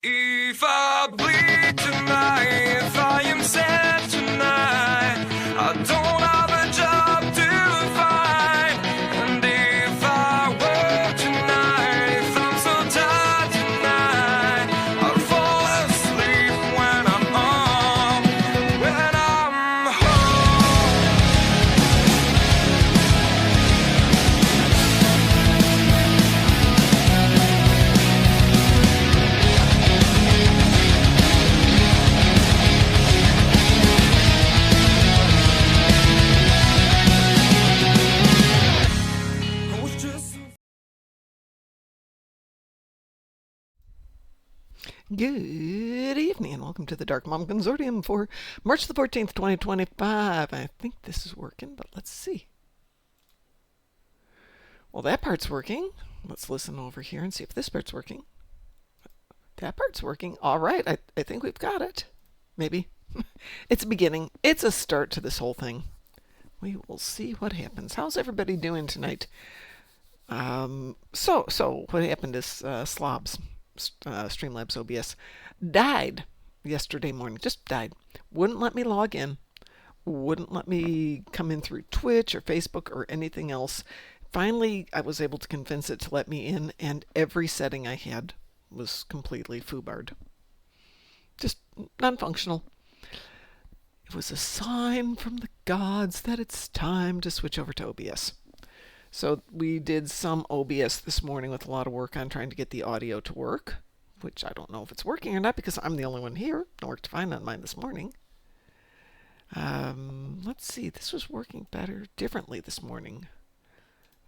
If I bleed tonight, if I am sad tonight, I don't have a job to find. And if I work tonight, if I'm so tired tonight, I'll fall asleep when I'm home. Good evening and welcome to the Darkmom Consortium for March the 14th, 2025. I think this is working, but let's see. Well, that part's working. Let's listen over here and see if this part's working. That part's working. All right, I think we've got it. Maybe. It's a beginning. It's a start to this whole thing. We will see what happens. How's everybody doing tonight? So what happened is Slobs, Streamlabs OBS, died yesterday morning. Just died. Wouldn't let me log in. Wouldn't let me come in through Twitch or Facebook or anything else. Finally, I was able to convince it to let me in, and every setting I had was completely foobarred. Just non-functional. It was a sign from the gods that it's time to switch over to OBS. So we did some OBS this morning with a lot of work on trying to get the audio to work, which I don't know if it's working or not because I'm the only one here. It worked fine on mine this morning. Let's see. This was working differently this morning.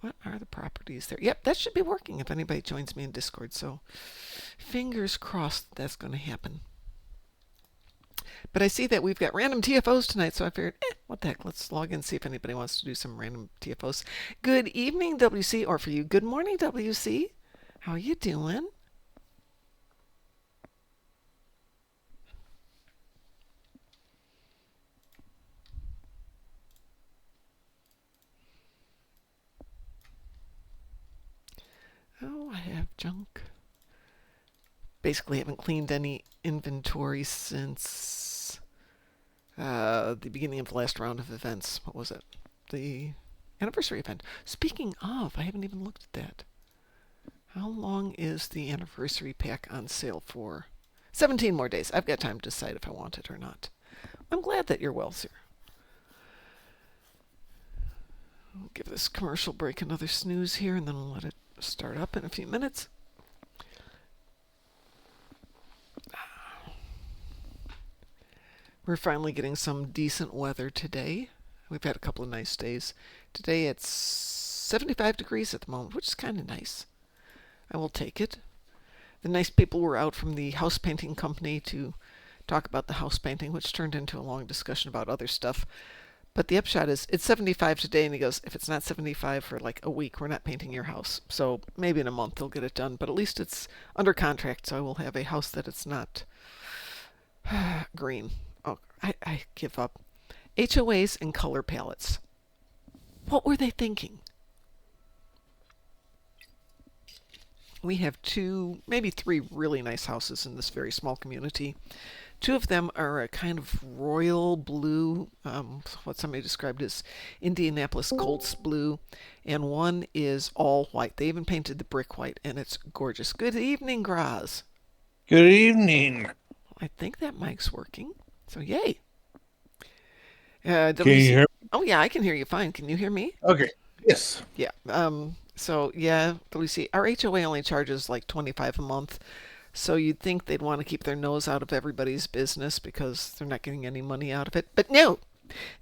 What are the properties there? Yep, that should be working if anybody joins me in Discord. So fingers crossed that's going to happen. But I see that we've got random TFOs tonight, so I figured, what the heck, let's log in and see if anybody wants to do some random TFOs. Good evening, WC, or for you, good morning, WC. How are you doing? Oh, I have junk. Basically haven't cleaned any inventory since the beginning of the last round of events. What was it? The anniversary event. Speaking of, I haven't even looked at that. How long is the anniversary pack on sale for? 17 more days. I've got time to decide if I want it or not. I'm glad that you're well, sir. We'll give this commercial break another snooze here, and then we'll let it start up in a few minutes. We're finally getting some decent weather today. We've had a couple of nice days. Today it's 75 degrees at the moment, which is kind of nice. I will take it. The nice people were out from the house painting company to talk about the house painting, which turned into a long discussion about other stuff. But the upshot is, it's 75 today, and he goes, if it's not 75 for like a week, we're not painting your house. So maybe in a month they'll get it done, but at least it's under contract, so I will have a house that it's not green. Oh, I give up. HOAs and color palettes. What were they thinking? We have two, maybe three really nice houses in this very small community. Two of them are a kind of royal blue, what somebody described as Indianapolis Colts blue, and one is all white. They even painted the brick white, and it's gorgeous. Good evening, Graz. Good evening. I think that mic's working, so yay. Can you hear me? Oh, yeah, I can hear you fine. Can you hear me? Okay. Yes. Yeah. So, yeah, WC, our HOA only charges like $25 a month. So you'd think they'd want to keep their nose out of everybody's business because they're not getting any money out of it. But no.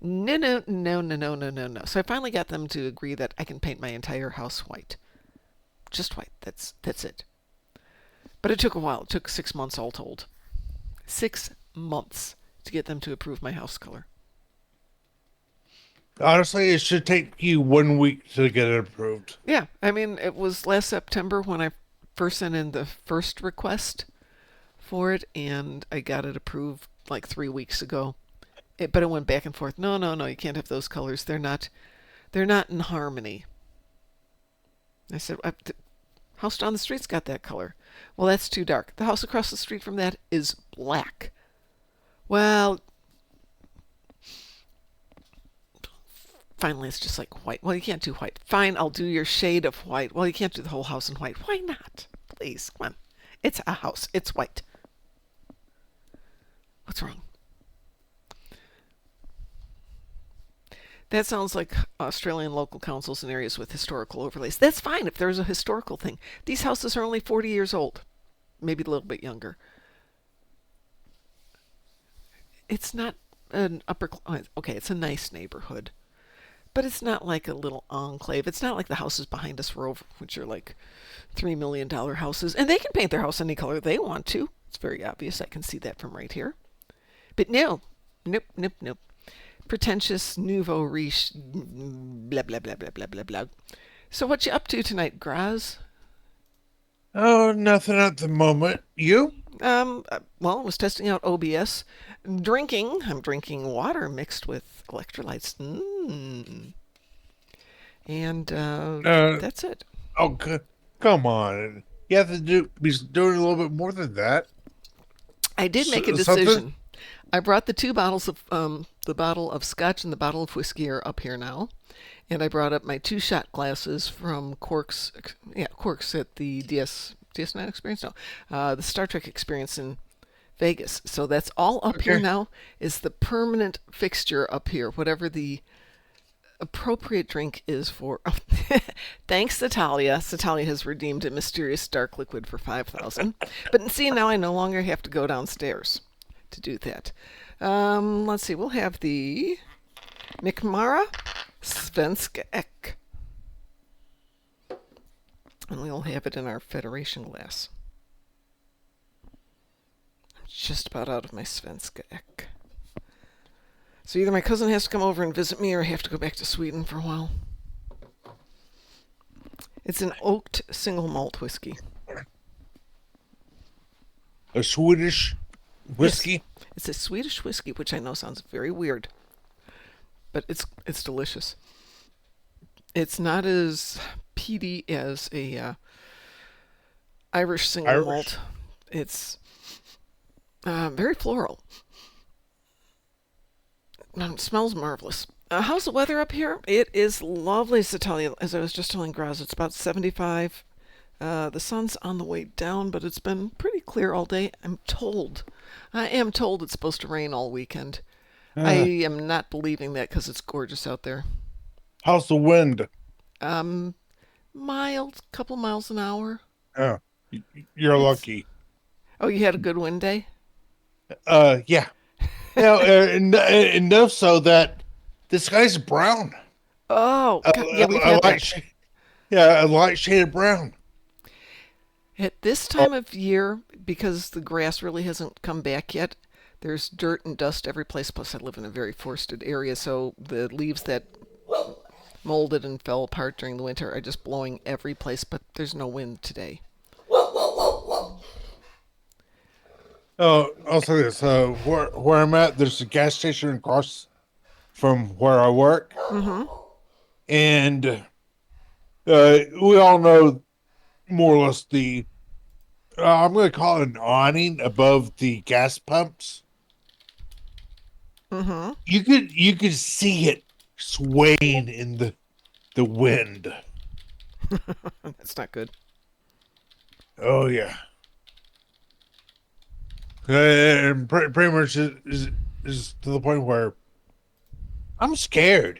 No. So I finally got them to agree that I can paint my entire house white. Just white. That's it. But it took a while. It took 6 months all told. 6 months to get them to approve my house color. Honestly, it should take you 1 week to get it approved. Yeah. I mean, it was last September when I first sent in the first request for it, and I got it approved like 3 weeks ago. But it went back and forth. No, you can't have those colors. They're not in harmony. I said, House down the street's got that color. Well, that's too dark. The house across the street from that is black. Well, finally, it's just like white. Well, you can't do white. Fine, I'll do your shade of white. Well, you can't do the whole house in white. Why not? Please, come on. It's a house. It's white. What's wrong? That sounds like Australian local councils in areas with historical overlays. That's fine if there's a historical thing. These houses are only 40 years old, maybe a little bit younger. It's not an upper... Okay, it's a nice neighborhood. But it's not like a little enclave. It's not like the houses behind us were over, which are like $3 million houses. And they can paint their house any color they want to. It's very obvious. I can see that from right here. But no. Nope, nope, nope. Pretentious, nouveau riche, blah, blah, blah, blah, blah, blah, blah. So what you up to tonight, Graz? Oh, nothing at the moment. You? Well, I was testing out OBS. Drinking. I'm drinking water mixed with electrolytes. And that's it. Oh, come on. You have to be doing a little bit more than that. I did make a decision. Something? I brought the two bottles of the bottle of scotch and the bottle of whiskey are up here now, and I brought up my 2 shot glasses from Cork's at the DS9 experience. No, the Star Trek experience in Vegas. So that's all up here now. Is the permanent fixture up here, whatever the appropriate drink is for. Thanks, Satalia. Satalia has redeemed a mysterious dark liquid for 5,000. But see, now I no longer have to go downstairs to do that. Let's see. We'll have the Mikmara Svenska Ek. And we'll have it in our Federation glass. I'm just about out of my Svenska Ek. So either my cousin has to come over and visit me or I have to go back to Sweden for a while. It's an oaked single malt whiskey. A Swedish whiskey? Yes. It's a Swedish whiskey, which I know sounds very weird. But it's delicious. It's not as peaty as a Irish single malt. It's very floral. It smells marvelous. How's the weather up here? It is lovely, Satalia. As I was just telling Graz, it's about 75. The sun's on the way down, but it's been pretty clear all day. I am told it's supposed to rain all weekend. I am not believing that because it's gorgeous out there. How's the wind? Mild, couple miles an hour. Oh, you're lucky. Oh, you had a good wind day? Yeah. Now, enough so that the sky's brown. Oh, yeah, we've had that. A light shade of brown. At this time of year, because the grass really hasn't come back yet, there's dirt and dust every place. Plus, I live in a very forested area, so the leaves that molded and fell apart during the winter are just blowing every place, but there's no wind today. Oh, I'll say this. Where I'm at, there's a gas station across from where I work. Mm-hmm. And we all know more or less the, I'm going to call it an awning above the gas pumps. Mm-hmm. You could see it swaying in the wind. That's not good. Oh, yeah. And pretty much is to the point where I'm scared.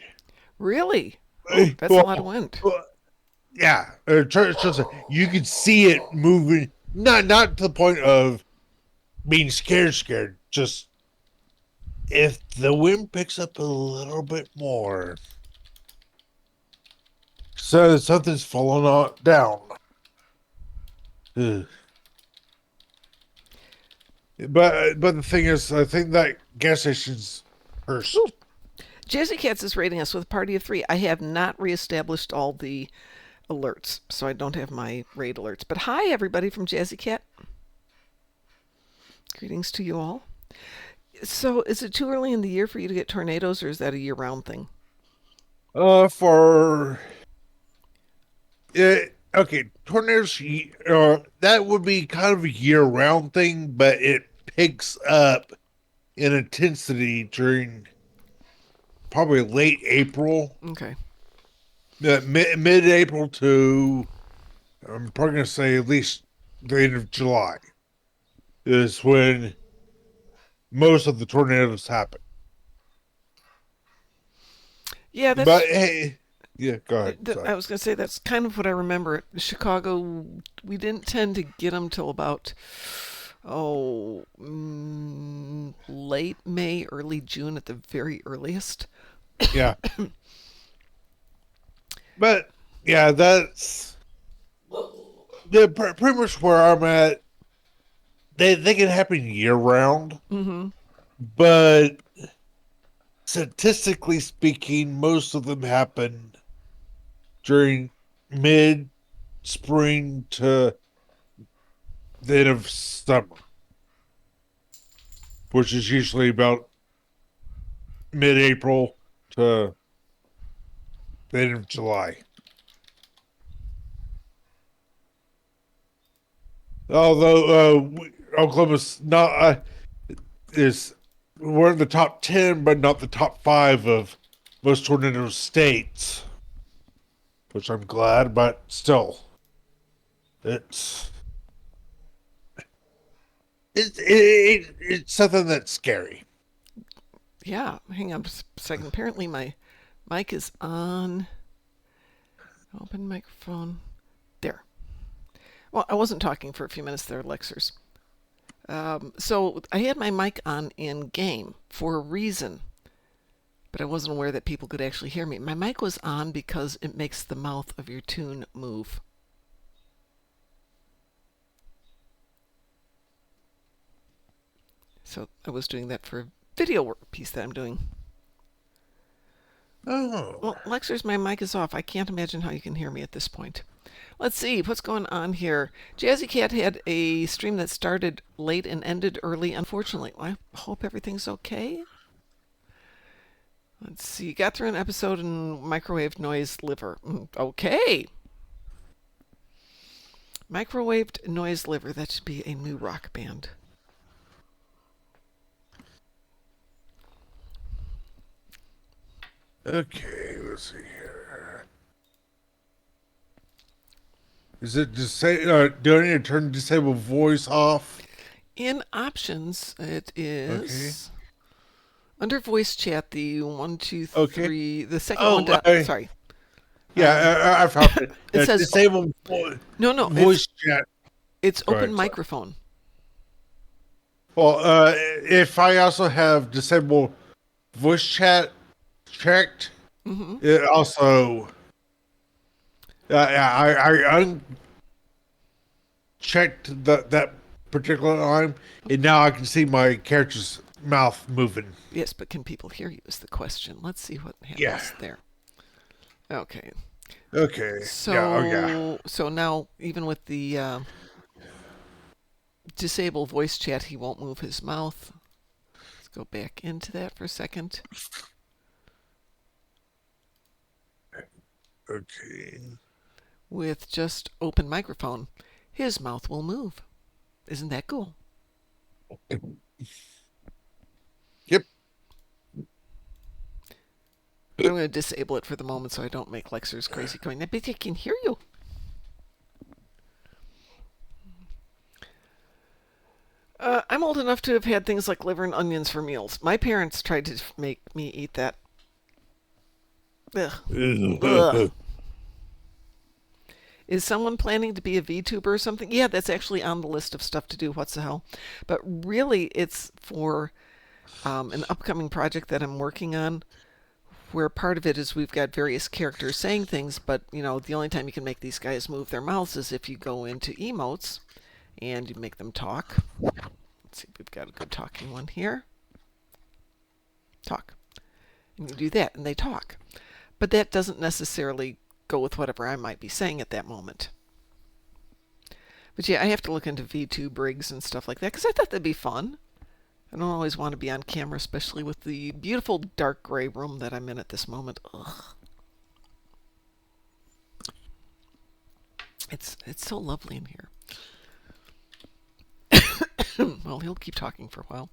Really? Oh, that's a lot of wind. Yeah. You could see it moving. Not to the point of being scared. Just if the wind picks up a little bit more. So something's falling down. Ugh. But the thing is, I think that gas station's cursed. Ooh. Jazzy Cats is rating us with a party of 3. I have not reestablished all the alerts, so I don't have my raid alerts. But hi, everybody from Jazzy Cat. Greetings to you all. So, is it too early in the year for you to get tornadoes, or is that a year-round thing? I okay, tornadoes, that would be kind of a year-round thing, but it picks up in intensity during probably late April, Okay. mid-April to, I'm probably going to say at least the end of July is when most of the tornadoes happen. Yeah, But that's. hey, yeah, go ahead. I Sorry. was going to say that's kind of what I remember. Chicago, we didn't tend to get them till about late May, early June at the very earliest. Yeah. But yeah, that's pretty much where I'm at. They can happen year round, Mm-hmm. but statistically speaking, most of them happen during mid spring to the end of summer, which is usually about mid April to the end of July. Although Oklahoma's not is we're in the top 10, but not the top 5 of most tornado states, which I'm glad, but still, it's it's something that's scary. Yeah, hang on a second. Apparently my mic is on. Open microphone. There. Well, I wasn't talking for a few minutes there, Lexers. So I had my mic on in game for a reason, but I wasn't aware that people could actually hear me. My mic was on because it makes the mouth of your tune move. So I was doing that for a video work piece that I'm doing. Oh, Well, Lexers, my mic is off. I can't imagine how you can hear me at this point. Let's see what's going on here. Jazzy Cat had a stream that started late and ended early. Unfortunately, I hope everything's okay. Let's see. Got through an episode in microwave noise liver. Okay. Microwaved noise liver. That should be a new rock band. okay. Let's see here. Is it just say? Do I need to turn disable voice off? In options, it Okay. is under voice chat. The 1, 2, Okay. 3. The second one Oh, down. Sorry. yeah. I found it. It says Disable no. voice chat. It's Go open ahead, sorry. microphone. Well, if I also have disable voice chat checked, Mm-hmm. it also, yeah, I unchecked that particular line, and now I can see my character's mouth moving. Yes, but can people hear you is the question. Let's see what happens Yeah. there. Okay. Okay. So Yeah. Oh, yeah. so now even with the disable voice chat, he won't move his mouth. Let's go back into that for a second. Okay. With just open microphone, his mouth will move. Isn't that cool? Yep. I'm going to disable it for the moment so I don't make Lexers crazy going, I bet I can hear you. I'm old enough to have had things like liver and onions for meals. My parents tried to make me eat that. Ugh. Ugh. Is someone planning to be a VTuber or something? Yeah, that's actually on the list of stuff to do. What's the hell? But really, it's for an upcoming project that I'm working on, where part of it is we've got various characters saying things, but you know, the only time you can make these guys move their mouths is if you go into emotes and you make them talk. Let's see, we've got a good talking one here. Talk. And you do that, and they talk. But that doesn't necessarily go with whatever I might be saying at that moment. But yeah, I have to look into VTube rigs and stuff like that, because I thought that'd be fun. I don't always want to be on camera, especially with the beautiful dark gray room that I'm in at this moment. Ugh. It's so lovely in here. Well, he'll keep talking for a while.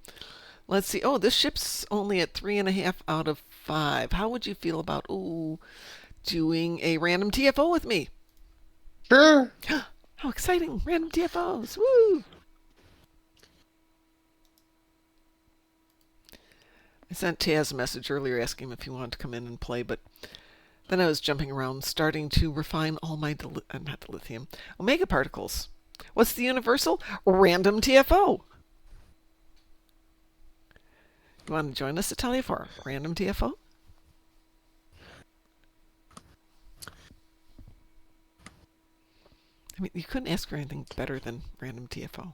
Let's see. Oh, this ship's only at 3.5 out of 5. How would you feel about doing a random TFO with me? Sure. How exciting! Random TFOs! Woo! I sent Taz a message earlier asking him if he wanted to come in and play, but then I was jumping around, starting to refine all my not dilithium, omega particles. What's the universal? Random TFO. You want to join us, Italia, for random TFO? I mean, you couldn't ask for anything better than random TFO.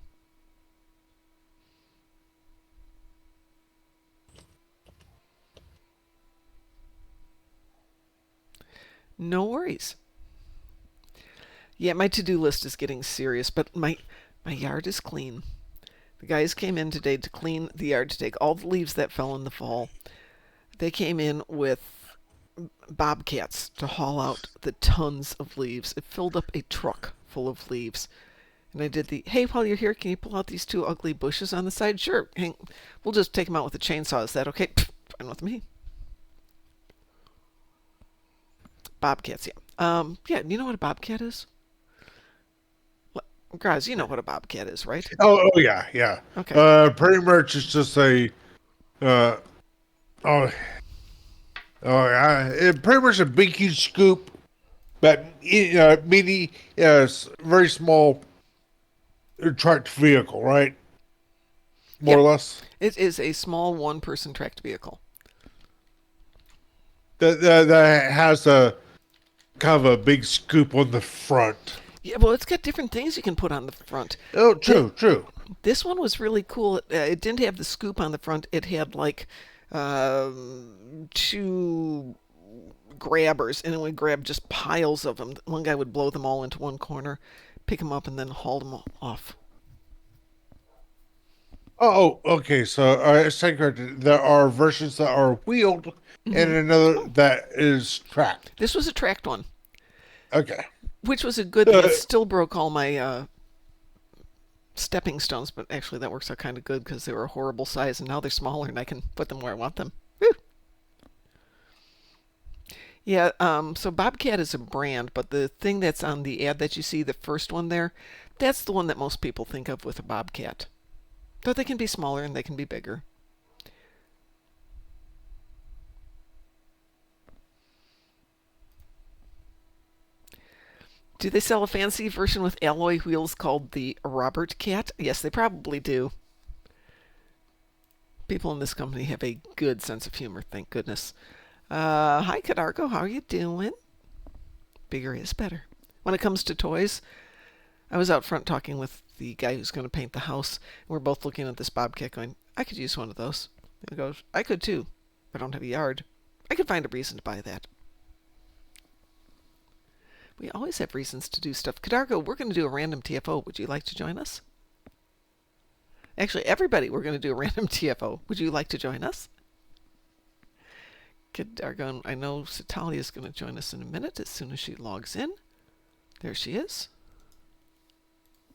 No worries. Yeah, my to-do list is getting serious, but my yard is clean. The guys came in today to clean the yard, to take all the leaves that fell in the fall. They came in with bobcats to haul out the tons of leaves. It filled up a truck full of leaves. And I did hey, while you're here, can you pull out these 2 ugly bushes on the side? Sure. Hank, we'll just take them out with a chainsaw. Is that okay? Fine with me. Bobcats, yeah. Yeah, you know what a bobcat is? Guys, you know what a bobcat is, right? Oh yeah, yeah. Okay. Pretty much it's just a, uh, oh, yeah, pretty much a big huge scoop, but mini, very small tracked vehicle, right? More or less. It is a small one-person tracked vehicle. That has a kind of a big scoop on the front. Yeah, well, it's got different things you can put on the front. Oh, true. This one was really cool. It didn't have the scoop on the front. It had like 2 grabbers, and it would grab just piles of them. One guy would blow them all into one corner, pick them up, and then haul them off. Oh, okay. So I stand corrected. There are versions that are wheeled and another that is tracked. This was a tracked one. Okay. Which was a good thing. It still broke all my stepping stones, but actually that works out kind of good because they were a horrible size, and now they're smaller, and I can put them where I want them. Woo! Yeah, so Bobcat is a brand, but the thing that's on the ad that you see, the first one there, that's the one that most people think of with a Bobcat. Though they can be smaller and they can be bigger. Do they sell a fancy version with alloy wheels called the Robert Cat? Yes, they probably do. People in this company have a good sense of humor, thank goodness. Hi, Cadargo. How are you doing? Bigger is better. When it comes to toys, I was out front talking with the guy who's going to paint the house. And we're both looking at this Bobcat going, I could use one of those. He goes, I could too. I don't have a yard. I could find a reason to buy that. We always have reasons to do stuff. Cadargo, we're going to do a random TFO. Would you like to join us? Actually, everybody, we're going to do a random TFO. Would you like to join us? Cadargo, I know Satalia is going to join us in a minute as soon as she logs in. There she is.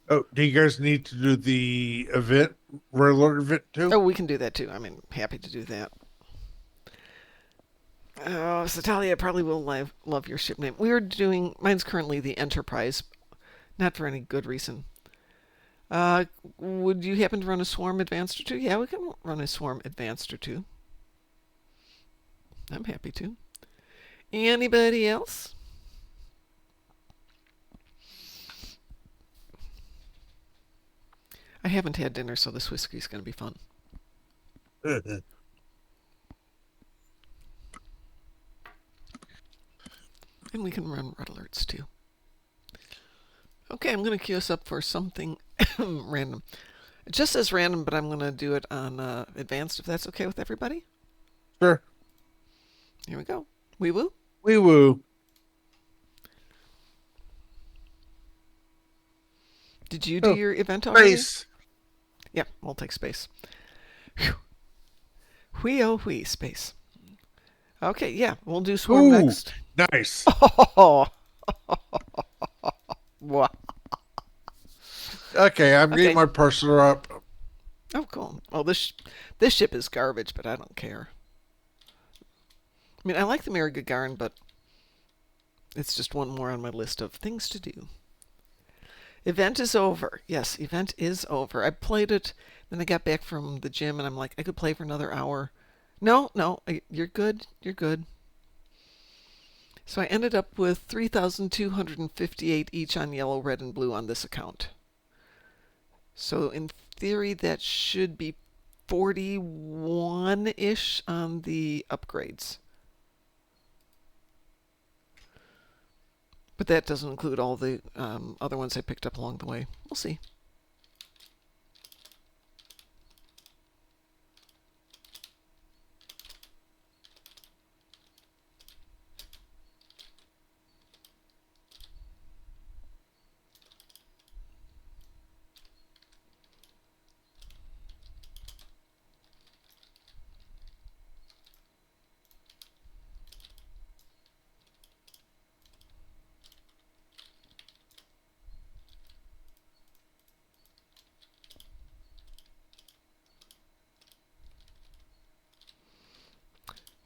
Oh, do you guys need to do the event, red alert event too? Oh, we can do that too. I mean, happy to do that. Oh, Satalia probably will love your ship name. Mine's currently the Enterprise, not for any good reason. Would you happen to run a Swarm Advanced or 2? Yeah, we can run a Swarm Advanced or 2. I'm happy to. Anybody else? I haven't had dinner, so this whiskey's going to be fun. And we can run red alerts too. Okay, I'm going to queue us up for something random. It just says random, but I'm going to do it on advanced if that's okay with everybody. Sure. Here we go. Wee woo. Wee woo. Did you do your event already? Space. Yeah, we'll take space. Whew. Whee oh whee, space. Okay, yeah, we'll do Swarm Ooh, next. nice. Oh, Wha- Okay, I'm Okay. getting my parcel up. Oh, cool. Oh, this ship is garbage, but I don't care. I mean, I like the Mary Gagarin, but it's just one more on my list of things to do. Event is over. Yes, event is over. I played it, then I got back from the gym, and I'm like, I could play for another hour. No, you're good. You're good. So I ended up with 3,258 each on yellow, red, and blue on this account. So in theory, that should be 41-ish on the upgrades. But that doesn't include all the other ones I picked up along the way. We'll see.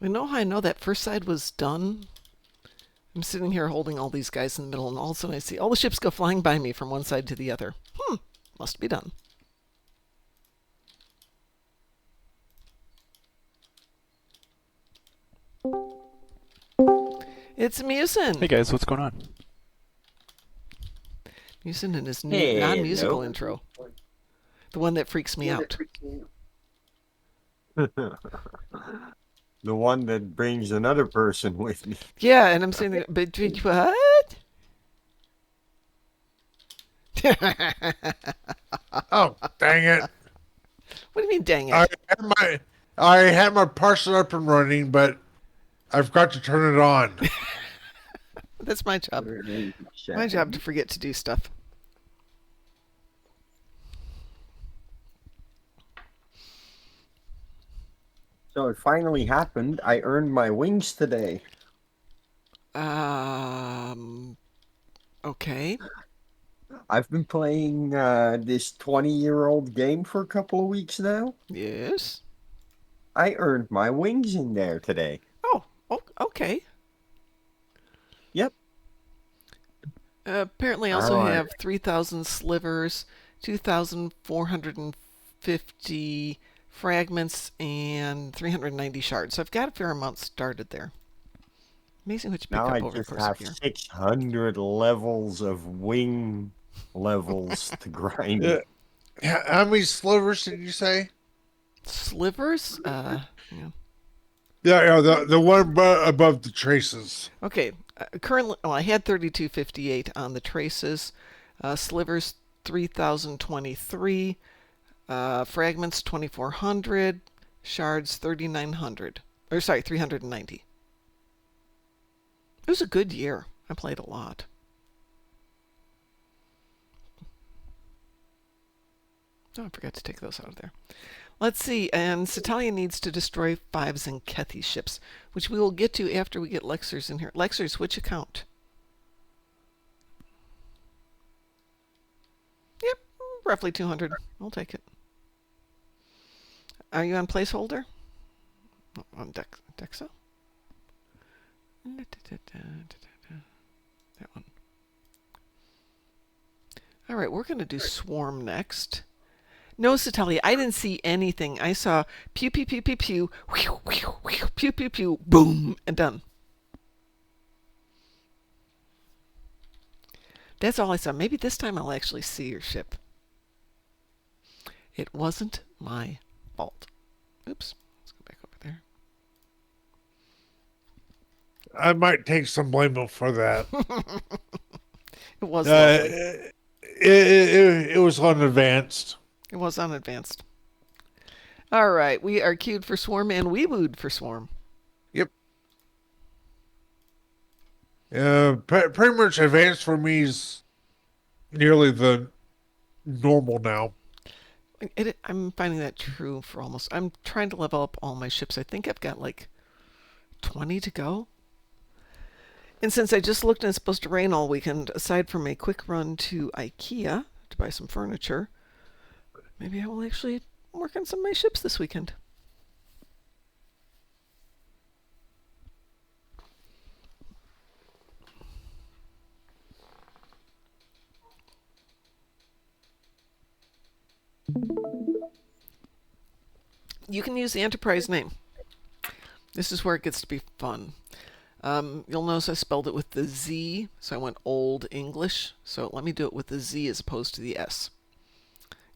You know how I know that first side was done? I'm sitting here holding all these guys in the middle, and all of a sudden I see all the ships go flying by me from one side to the other. Must be done. It's Musin. Hey guys, what's going on? Musin and his new non-musical Hello. intro. The one that freaks me out. The one that brings another person with me. Yeah, and I'm saying, but what? Oh, dang it. What do you mean, dang it? I had my parcel up and running, but I forgot to turn it on. That's my job. My job to forget to do stuff. So it finally happened. I earned my wings today. Okay. I've been playing this 20-year-old game for a couple of weeks now. Yes. I earned my wings in there today. Oh, okay. Yep. Apparently, I also Alright. have 3,000 slivers, 2,450 fragments, and 390 shards. So I've got a fair amount started there. Amazing what you pick Now up I over the just course have of a year. 600 levels of wing levels to grind. How many slivers did you say? Slivers? Yeah. Yeah, the one above the traces. Okay. Currently, I had 3,258 on the traces. Slivers, 3,023. Fragments, 2,400. Shards, 3,900. Or sorry, 390. It was a good year. I played a lot. Oh, I forgot to take those out of there. Let's see, and Satalia needs to destroy 5 Zenkethi ships, which we will get to after we get Lexers in here. Lexers, which account? Yep, roughly 200. I'll take it. Are you on placeholder? Oh, on Dexa? That one. All right, we're going to do Swarm next. No, Satalia, I didn't see anything. I saw pew, pew, pew, pew, pew, whew, whew, whew, pew, pew, pew, boom, and done. That's all I saw. Maybe this time I'll actually see your ship. It wasn't my fault. Oops. Let's go back over there. I might take some blame for that. It was lovely. It was unadvanced. It was unadvanced. All right, we are queued for Swarm, and we wooed for Swarm. Yep. Pretty much advanced for me is nearly the normal now. I'm finding that true for almost. I'm trying to level up all my ships. I think I've got like 20 to go. And since I just looked and it's supposed to rain all weekend, aside from a quick run to IKEA to buy some furniture, maybe I will actually work on some of my ships this weekend. You can use the Enterprise name. This is where it gets to be fun. You'll notice I spelled it with the Z, so I went Old English. So let me do it with the Z as opposed to the S.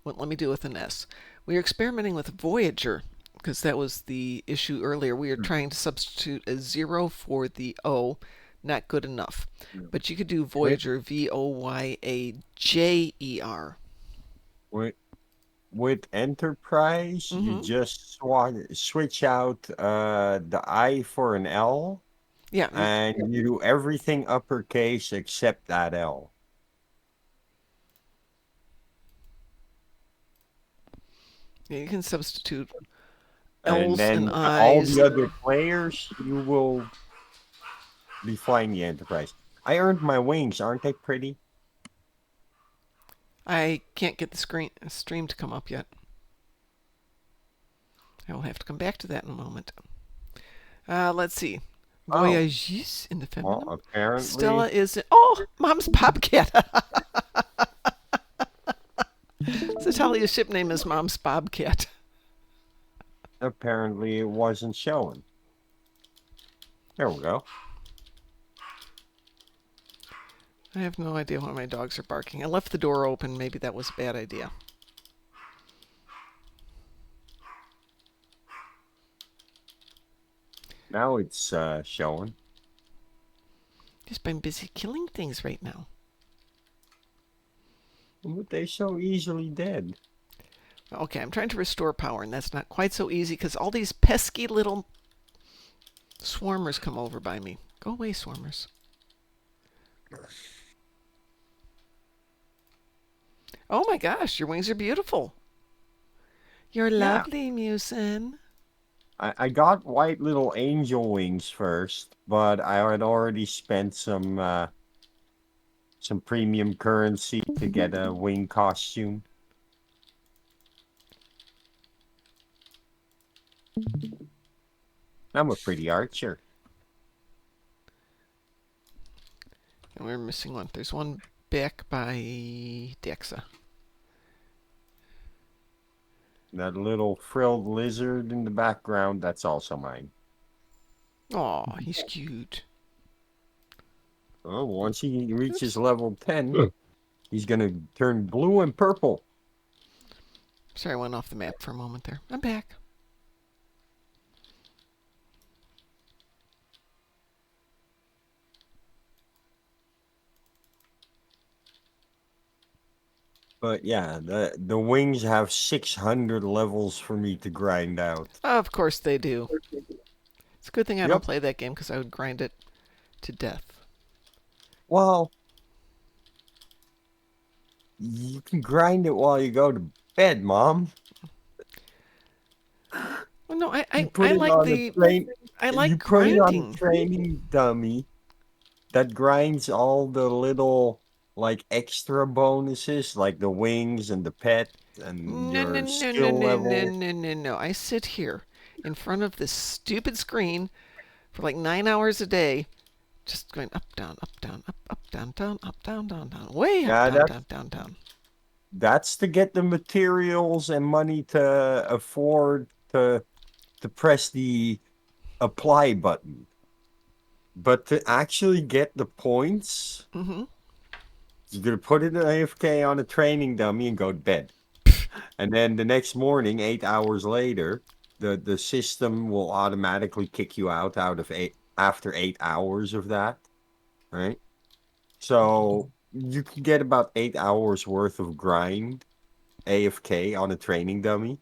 Wouldn't let me do it with an S. We are experimenting with Voyager because that was the issue earlier. We are trying to substitute a 0 for the O. Not good enough. But you could do Voyager, Voyager. With Enterprise, you just switch out the I for an L, Yeah. and you do everything uppercase except that L. Yeah, you can substitute And L's then and all I's. the other players, you will be flying the Enterprise. I earned my wings. Aren't they pretty? I can't get the stream to come up yet. I will have to come back to that in a moment. Let's see. Voyages in the feminine. Well, apparently. Stella is... Oh, Mom's Bobcat. Zatalia's ship name is Mom's Bobcat. Apparently it wasn't showing. There we go. I have no idea why my dogs are barking. I left the door open. Maybe that was a bad idea. Now it's showing. Just been busy killing things right now. But they so easily dead. Okay, I'm trying to restore power, and that's not quite so easy because all these pesky little swarmers come over by me. Go away, swarmers. Oh my gosh, your wings are beautiful. You're lovely, Musin. I got white little angel wings first, but I had already spent some premium currency to get a wing costume. I'm a pretty archer. And we're missing one. There's one back by Dexa. That little frilled lizard in the background, that's also mine. Aw, he's cute. Oh, once he reaches level 10, he's going to turn blue and purple. Sorry, I went off the map for a moment there. I'm back. But yeah, the wings have 600 levels for me to grind out. Of course they do. It's a good thing I don't play that game because I would grind it to death. Well, you can grind it while you go to bed, Mom. Well, no, I like you put grinding. it on a training dummy that grinds all the little like extra bonuses, like the wings and the pet and your skill level. No. I sit here in front of this stupid screen for like 9 hours a day, just going up, down, up, down, up, down, down, up, down, down, down, way up, down. That's to get the materials and money to afford to press the apply button. But to actually get the points, you're going to put it in AFK on a training dummy and go to bed. And then the next morning, 8 hours later, the system will automatically kick you out of after 8 hours of that, right? So you can get about 8 hours worth of grind AFK on a training dummy,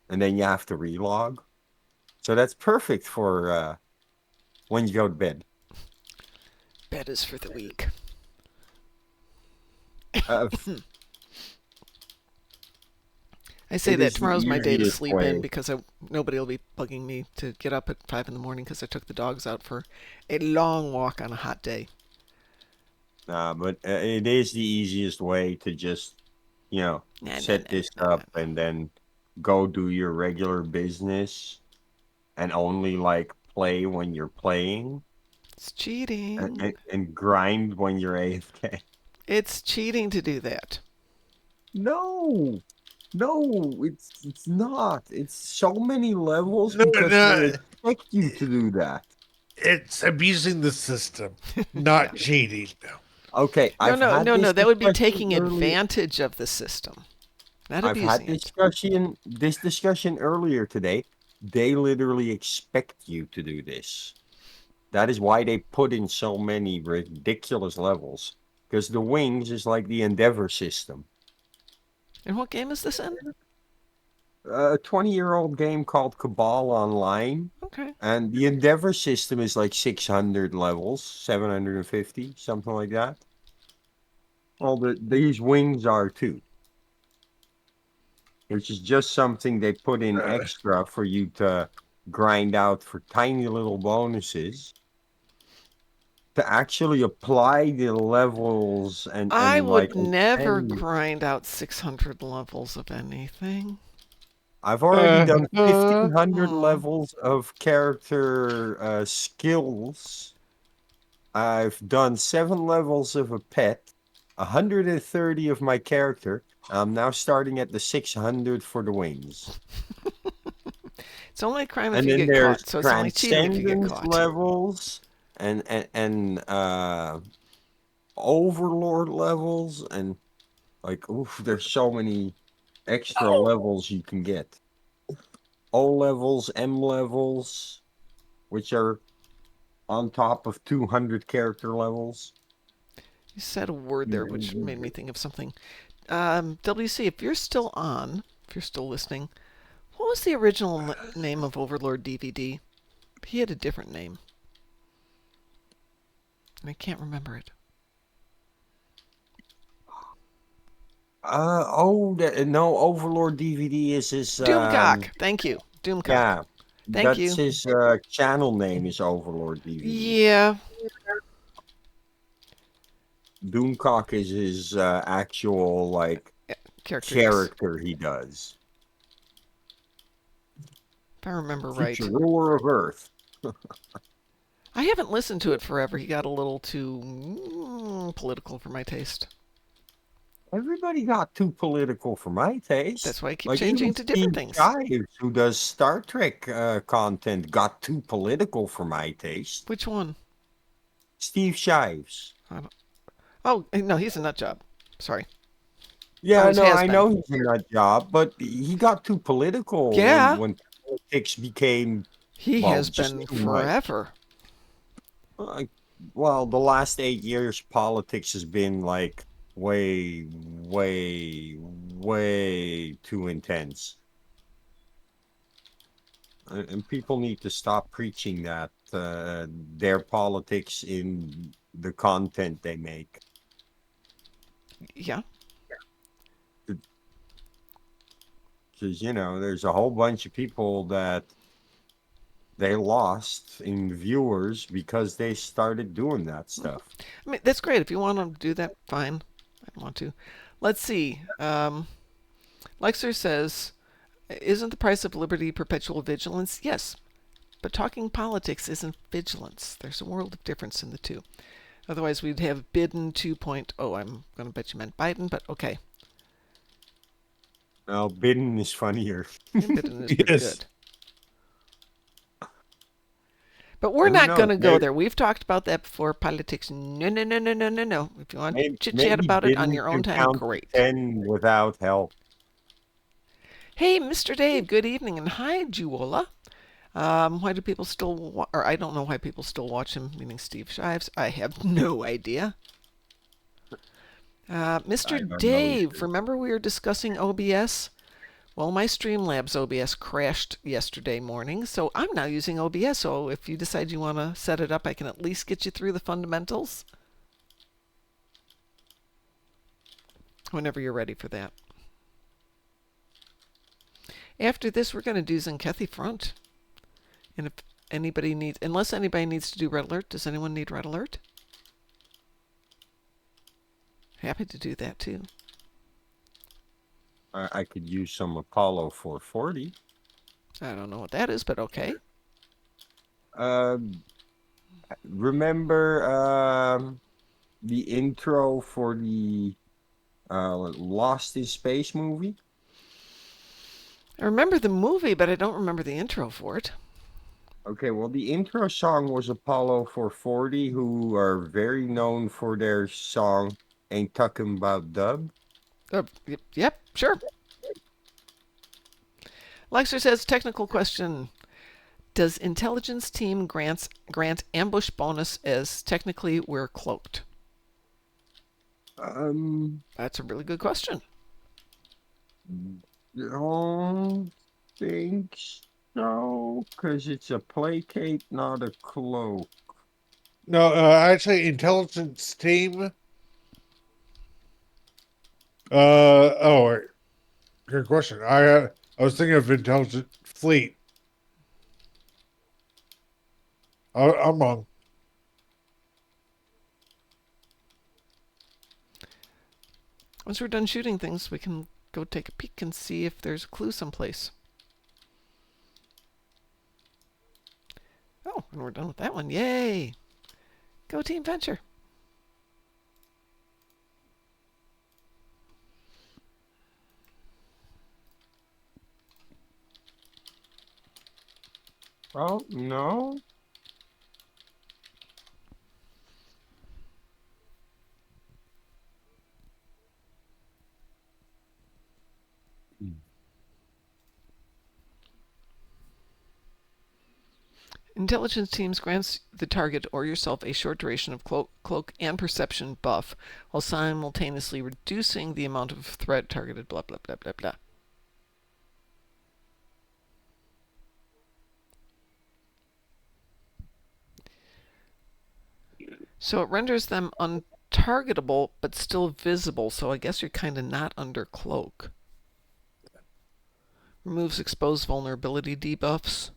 and then you have to relog. So that's perfect for when you go to bed. Bed is for the weak. I say It that is the tomorrow's my day to easiest sleep in way. because nobody will be bugging me to get up at 5 in the morning because I took the dogs out for a long walk on a hot day. But it is the easiest way to just, set this up and then go do your regular business and only like play when you're playing It's cheating. and grind when you're AFK. It's cheating to do that. No, no, it's not. It's so many levels No, because no, they expect you to do that. it's abusing the system, not Yeah. cheating. Okay, No, I've no, had no, this no. That would be discussion taking earlier. advantage of the system, not I've had abusing it. this discussion earlier today. They literally expect you to do this. That is why they put in so many ridiculous levels. Because the wings is like the Endeavor system. And what game is this in? A 20-year-old game called Cabal Online. Okay. And the Endeavor system is like 600 levels, 750, something like that. Well, these wings are too. Which is just something they put in extra for you to grind out for tiny little bonuses. To actually apply the levels I and like would never extend. grind out 600 levels of anything. I've already done Uh, 1,500 Hmm. levels of character skills. I've done 7 levels of a pet, 130 of my character. I'm now starting at the 600 for the wings. It's only a crime if And you then get there's caught, so it's only cheating if you get transcendence caught. levels and overlord levels and like oof, there's so many extra levels you can get. O levels, M levels, which are on top of 200 character levels. You said a word there which made me think of something. WC, if you're still on, if you're still listening, what was the original name of Overlord DVD? He had a different name. And I can't remember it. No, Overlord DVD is his Doomcock. Thank you. Doomcock. yeah, Thank that's you. his channel name is Overlord DVD. Yeah. Doomcock is his actual like Character use. character he does. If I remember Future right. ruler of Earth. I haven't listened to it forever. He got a little too political for my taste. Everybody got too political for my taste. That's why I keep Like even changing to different Steve things. Shives, who does Star Trek content, got too political for my taste. Which one? Steve Shives. Oh, no, he's a nut job. Sorry. Yeah, Always no, has I been. know he's a nut job, but he got too political Yeah. when politics became, He well, has just been too much. forever. Like, well, the last 8 years, politics has been like way, way, way too intense. And people need to stop preaching that their politics in the content they make. Yeah. Because, there's a whole bunch of people that they lost in viewers because they started doing that stuff. I mean, that's great. If you want to do that, fine. I don't want to. Let's see. Lexer says, isn't the price of liberty perpetual vigilance? Yes. But talking politics isn't vigilance. There's a world of difference in the two. Otherwise, we'd have Biden 2.0. I'm going to bet you meant Biden, but okay. Now, Biden is funnier. Yeah, Biden is pretty Yes. good. But we're And who not going knows? to go there. We've talked about that before. Politics. No, no, no, no, no, no, no. If you want to chit chat Maybe about it on Biden your own can time, count to great. 10 without help. Hey, Mr. Dave, good evening, and hi, Juola. Why do people still, or I don't know why people still watch him, meaning Steve Shives. I have no idea. I Mr. don't know Dave, either. remember we were discussing OBS? Well, my Streamlabs OBS crashed yesterday morning, so I'm now using OBS. So if you decide you want to set it up, I can at least get you through the fundamentals whenever you're ready for that. After this, we're going to do Zenkethi Front. And if anybody needs, unless anybody needs to do Red Alert, does anyone need Red Alert? Happy to do that too. I could use some Apollo 440. I don't know what that is, but okay. Remember the intro for the Lost in Space movie? I remember the movie, but I don't remember the intro for it. Okay, well, the intro song was Apollo 440, who are very known for their song Ain't Talking About Dub. Yep, sure. Lexer says, technical question. Does intelligence team grant ambush bonus as technically we're cloaked? That's a really good question. Don't think so, because it's a placate, not a cloak. No, actually, intelligence team. Oh, good question. I was thinking of intelligent fleet. I'm wrong. Once we're done shooting things, we can go take a peek and see if there's a clue someplace. Oh, and we're done with that one. Yay! Go Team Venture. Oh, no? Intelligence teams grants the target or yourself a short duration of cloak and perception buff, while simultaneously reducing the amount of threat targeted. Blah blah blah blah blah. So it renders them untargetable, but still visible. So I guess you're kind of not under cloak. Removes exposed vulnerability debuffs.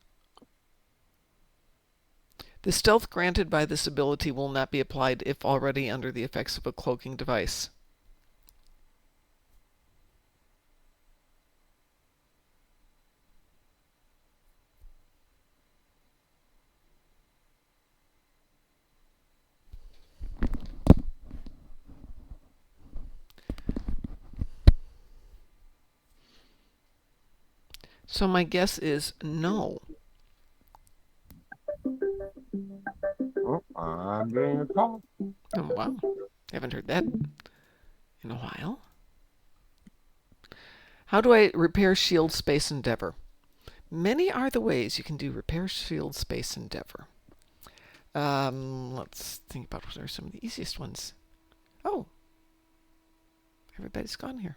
The stealth granted by this ability will not be applied if already under the effects of a cloaking device. So my guess is no. Oh, I'm getting a call. Oh, wow. Haven't heard that in a while. How do I repair shield space endeavor? Many are the ways you can do repair shield space endeavor. Let's think about what are some of the easiest ones. Oh, everybody's gone here.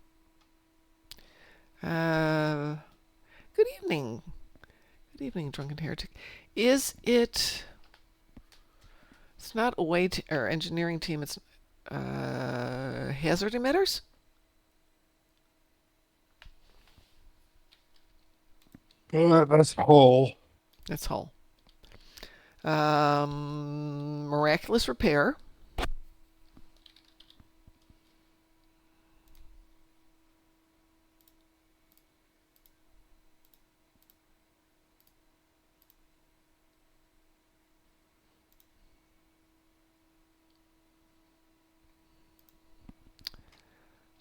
Good evening. Good evening, Drunken Heretic. Is it... It's not a way to... Or engineering team, it's... hazard emitters? That's whole. That's Hull. Miraculous repair.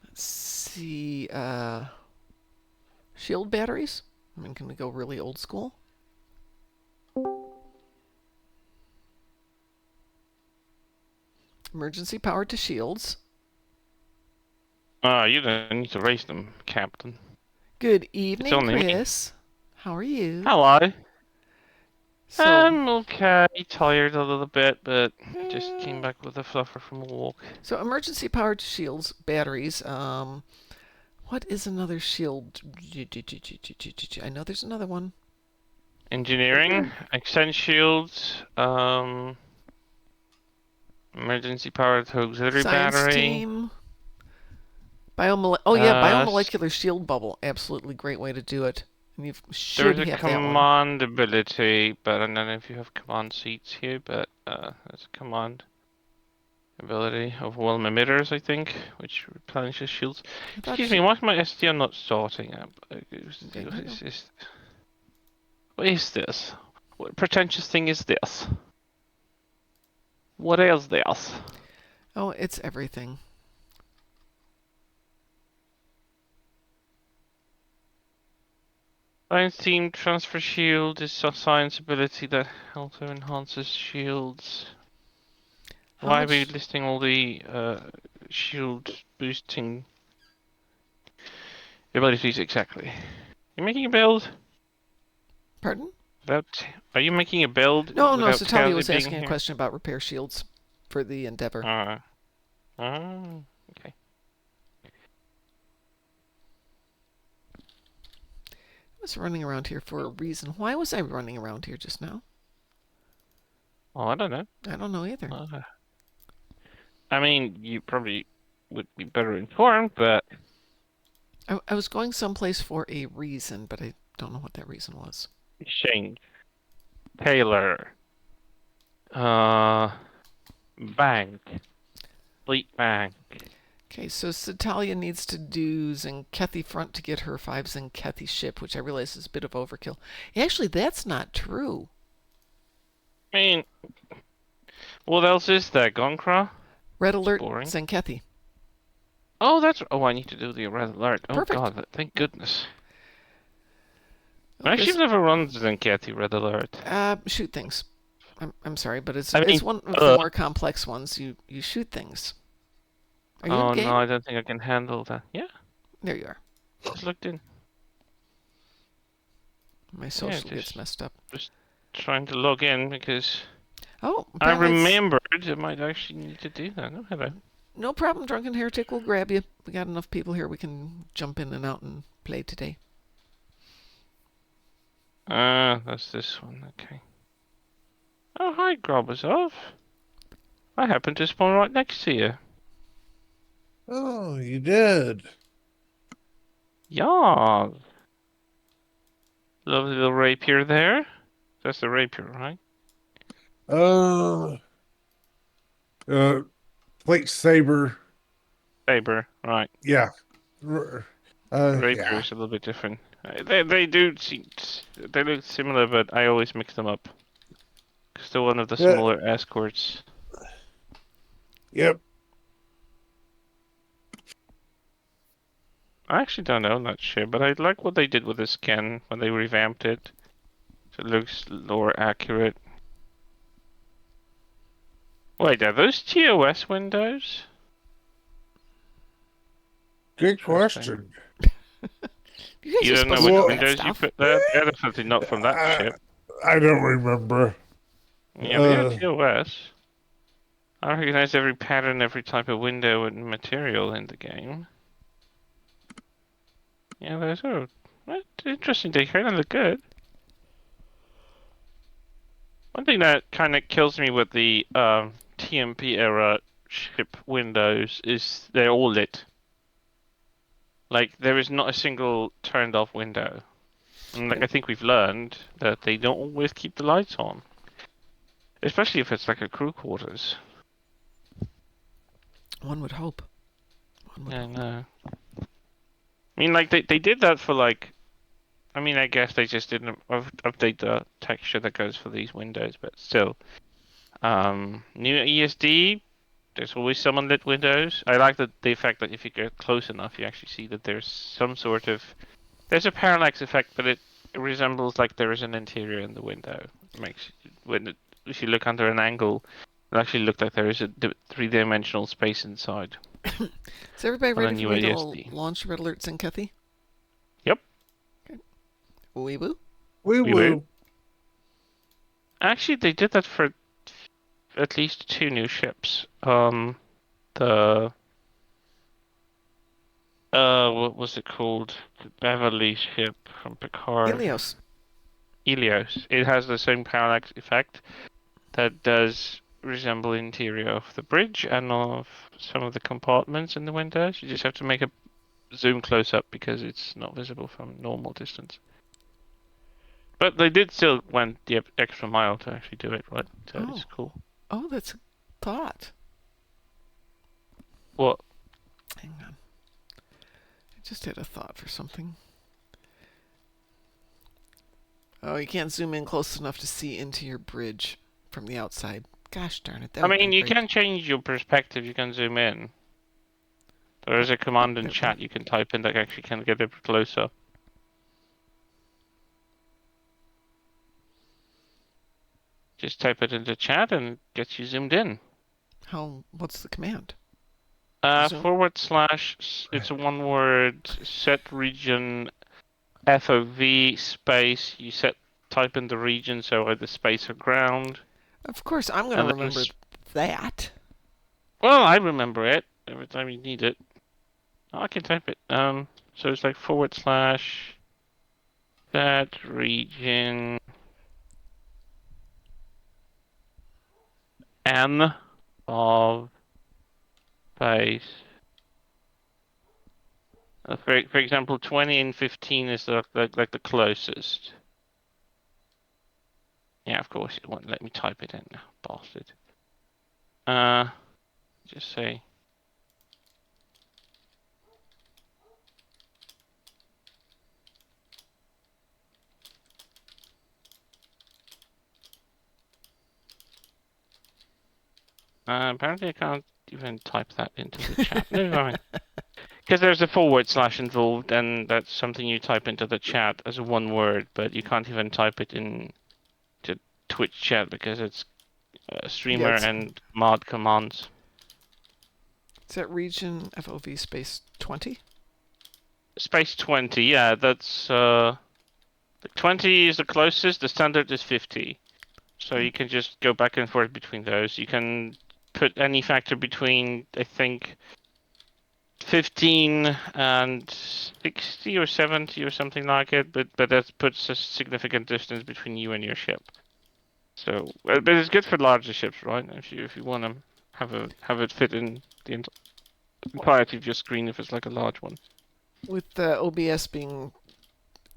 Let's see. Shield batteries. I mean, can we go really old school? Emergency power to shields. You don't need to raise them, Captain. Good evening, only me. Chris. How are you? Hello. So, I'm okay, tired a little bit, but just came back with a fluffer from a walk. so emergency power to shields, batteries. What is another shield? I know there's another one. Engineering, extend shields, emergency power to auxiliary Science battery. team. Biomolecular shield bubble. Absolutely great way to do it. And you There should is a have that one. command ability, but I don't know if you have command seats here, but there's a command ability of whelm emitters, I think, which replenishes shields. I thought Excuse me, why is my STR not starting up? Okay, hang on. What is this? What pretentious thing is this? What is this? Oh, it's everything. Science team transfer shield is a science ability that also enhances shields. Why are we listing all the shield boosting abilities exactly? You're making a build Pardon? without. Are you making a build No, without so Talia Tally was being asking a here? question about repair shields for the Endeavor. Okay. I was running around here for a reason. Why was I running around here just now? Oh, I don't know. I don't know either. I mean, you probably would be better informed, but I was going someplace for a reason, but I don't know what that reason was. exchange. Taylor. Bank. Fleet Bank. Okay, so Talia needs to do Zenkethi front to get her 5 Zenkethi ship, which I realize is a bit of overkill. Actually, that's not true. I mean, what else is there? Goncra? Red alert, Boring. Zenkethi. Oh, that's. Oh, I need to do the red alert. Oh, Perfect. God, thank goodness. Oh, I actually never run Zenkethi red alert. Shoot things. I'm sorry, but it's I mean, one of the more complex ones. You shoot things. Are you in game? no, I don't think I can handle that. Yeah, There you are. just looked in. My social gets messed up. Just trying to log in because Oh, I apparently remembered I might actually need to do that. Oh, hello. no problem, Drunken Heretic will grab you. We got enough people here we can jump in and out and play today. That's this one. Okay. Oh, hi, Grobazov. I happen to spawn right next to you. Oh, you did. Yeah. Lovely little rapier there. That's the rapier, right? Plate saber. Saber, right. Yeah. Rapier Yeah. is a little bit different. They do seem they look similar, but I always mix them up. Still one of the smaller escorts. Yep. I actually don't own that ship, but I like what they did with the skin when they revamped it. So it looks more accurate. Wait, are those TOS windows? Good question. You guys You are don't know supposed which to know that windows you stuff. put there? They're definitely not from that ship. I don't remember. Yeah, they are TOS. I recognize every pattern, every type of window and material in the game. Yeah, those are interesting. They kind of look good. One thing that kind of kills me with the TMP era ship windows is they're all lit. Like, there is not a single turned off window. And like, I think we've learned that they don't always keep the lights on. Especially if it's like a crew quarters. One would hope. Yeah, I know. I mean, like, they did that for like... I mean, I guess they just didn't update the texture that goes for these windows, but still. New ESD, there's always some unlit windows. I like the fact that if you get close enough, you actually see that there's some sort of... There's a parallax effect, but it resembles like there is an interior in the window. It makes if you look under an angle, it actually looks like there is a three-dimensional space inside. Is everybody On a ready new for me to ASD. launch Red Alert Zenkethi? Yep. Okay. Wee woo. Woo woo. Actually, they did that for at least 2 new ships. What was it called? The Beverly ship from Picard. Helios. Helios. It has the same parallax effect that does resemble the interior of the bridge and of some of the compartments in the windows. You just have to make a zoom close up because it's not visible from normal distance. But they did still went the extra mile to actually do it, right? So it's cool. Oh, that's a thought. What? Hang on. I just had a thought for something. Oh, you can't zoom in close enough to see into your bridge from the outside. Gosh darn it. That I would mean, be you great. can change your perspective. You can zoom in. There is a command in there we chat you can type in that actually can get it closer. Just type it into chat and it gets you zoomed in. What's the command? / Zoom? it's a one word, set region FOV space. You type in the region, so either space or ground. Of course, I'm going to And then remember that. well, I remember it every time you need it. Oh, I can type it. So it's like / that region N of space. For example, 20 and 15 is like the closest. Yeah, of course it won't let me type it in, bastard. Just say. Apparently I can't even type that into the chat. Never mind. Because there's a / involved, and that's something you type into the chat as one word, but you can't even type it in to Twitch chat because it's streamer and mod commands. Is that region FOV space 20? Space 20, yeah, that's 20 is the closest, the standard is 50. So you can just go back and forth between those. You can put any factor between, I think, 15 and 60 or 70 or something like it, but that puts a significant distance between you and your ship. So, but it's good for larger ships, right? If you want to have it fit in the entirety of your screen, if it's like a large one. With the OBS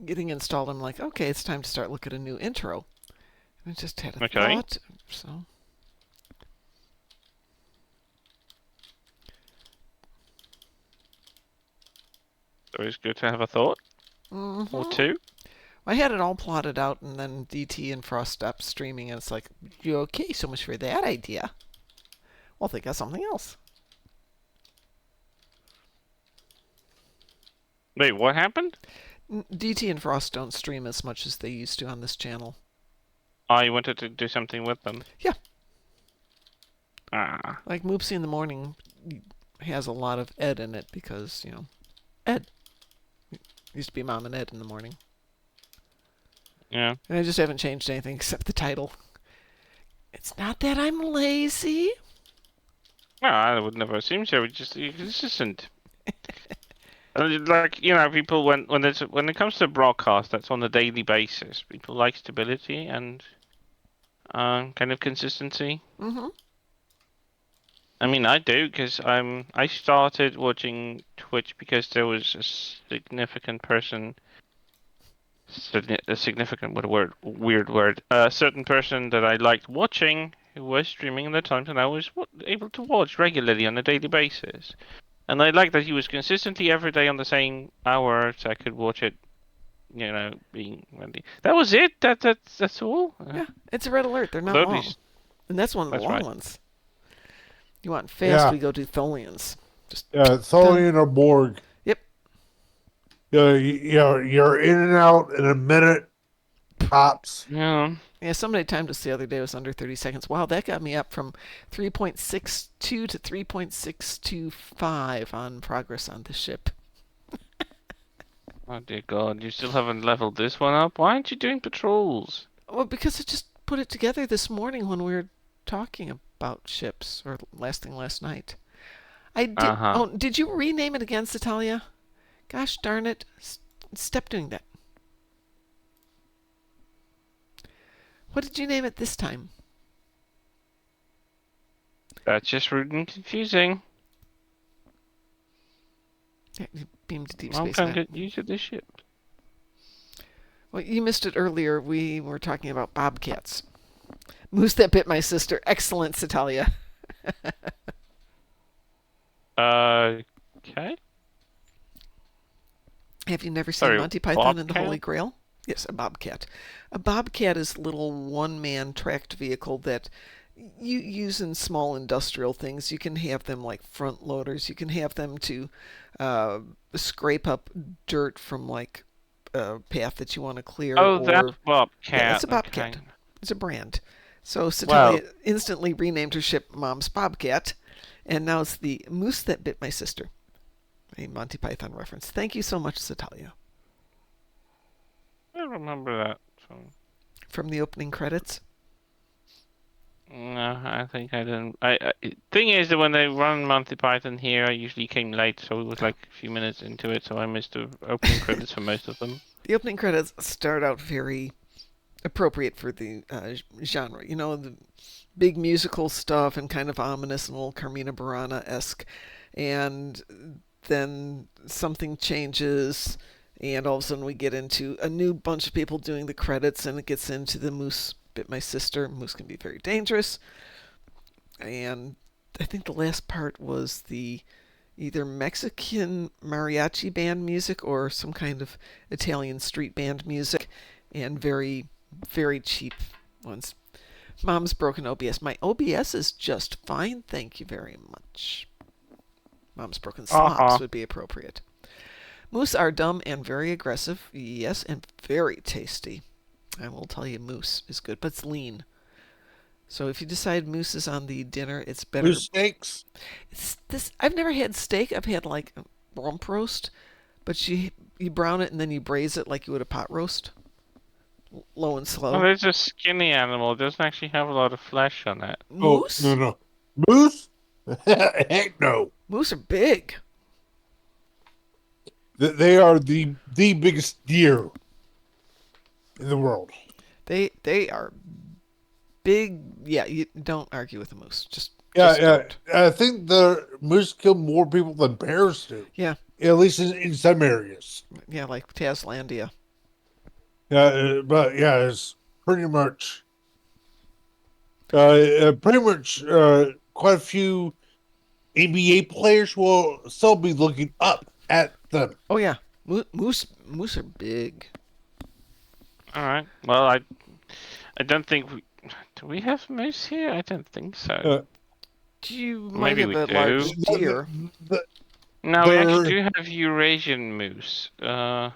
getting installed, I'm like, okay, it's time to start looking at a new intro. And I just had a thought, so. Always good to have a thought. Mm-hmm. Or two. I had it all plotted out, and then DT and Frost stopped streaming, and it's like, okay, so much for that idea. Well, think of something else. Wait, what happened? DT and Frost don't stream as much as they used to on this channel. Oh, you wanted to do something with them? Yeah. Ah. Like Moopsy in the morning has a lot of Ed in it because, Ed. Used to be Mom and Ed in the morning. Yeah. And I just haven't changed anything except the title. It's not that I'm lazy. No, I would never assume so. It's just isn't. Like, people when it comes to broadcast, that's on a daily basis. People like stability and kind of consistency. Mm-hmm. I mean, I do because I started watching Twitch because there was a significant person. A significant, what a word, weird word. A certain person that I liked watching who was streaming at the time, and I was able to watch regularly on a daily basis. And I liked that he was consistently every day on the same hour, so I could watch it, being ready. That was it. That's all. Yeah, it's a red alert. They're not long. And that's one of the long ones. You want fast, we go to Tholians. Tholian or Borg. Yep. You're in and out in a minute, tops. Yeah. Yeah, somebody timed us the other day. It was under 30 seconds. Wow, that got me up from 3.62 to 3.625 on progress on the ship. Oh dear God, you still haven't leveled this one up? Why aren't you doing patrols? Well, because I just put it together this morning when we were talking about ships, or last night. I did. Oh, did you rename it again, Satalia? Gosh darn it! Stop doing that. What did you name it this time? That's just rude and confusing. Yeah, you beamed to deep space. I'm going to get used to this ship. Well, you missed it earlier. We were talking about bobcats. Moose that bit my sister. Excellent, Satalia. Okay. Have you never seen Sorry, Monty Python and the bobcat? Holy Grail? Yes, a bobcat. A bobcat is a little one-man tracked vehicle that you use in small industrial things. You can have them like front loaders. You can have them to scrape up dirt from like a path that you want to clear. Oh, or that's yeah, bobcat. that's a bobcat. Okay. It's a brand. So Well, Satalia instantly renamed her ship Mom's Bobcat, and now it's the Moose That Bit My Sister. A Monty Python reference. Thank you so much, Satalia. I remember that. So. From the opening credits. No, I think I didn't. Thing is that when they run Monty Python here, I usually came late, so it was like a few minutes into it, so I missed the opening credits for most of them. The opening credits start out very appropriate for the genre. You know, the big musical stuff and kind of ominous and a little Carmina Burana-esque. And then something changes, and all of a sudden we get into a new bunch of people doing the credits, and it gets into the Moose Bit My Sister. Moose can be very dangerous. And I think the last part was the either Mexican mariachi band music or some kind of Italian street band music, and very, very cheap ones. Mom's broken OBS. My OBS is just fine, thank you very much. Mom's broken slobs would be appropriate. Moose are dumb and very aggressive, yes, and very tasty. I will tell you, moose is good, but it's lean. So if you decide moose is on the dinner, it's better. Moose steaks. It's this. I've never had steak. I've had like rump roast, but you brown it and then you braise it like you would a pot roast, low and slow. Well, it's a skinny animal. It doesn't actually have a lot of flesh on it. Moose? Oh, no. Moose? Heck no. Moose are big. They are the biggest deer in the world. They are big. Yeah, you don't argue with a moose. Just Yeah. don't. I think the moose kill more people than bears do. Yeah. At least in some areas. Yeah, like Taslandia. Yeah, but yeah, it's pretty much, quite a few NBA players will still be looking up at them. Oh yeah, moose are big. All right. Well, I don't think do we have moose here? I don't think so. You might Maybe have we a do. large deer. No, we actually do have Eurasian moose. Where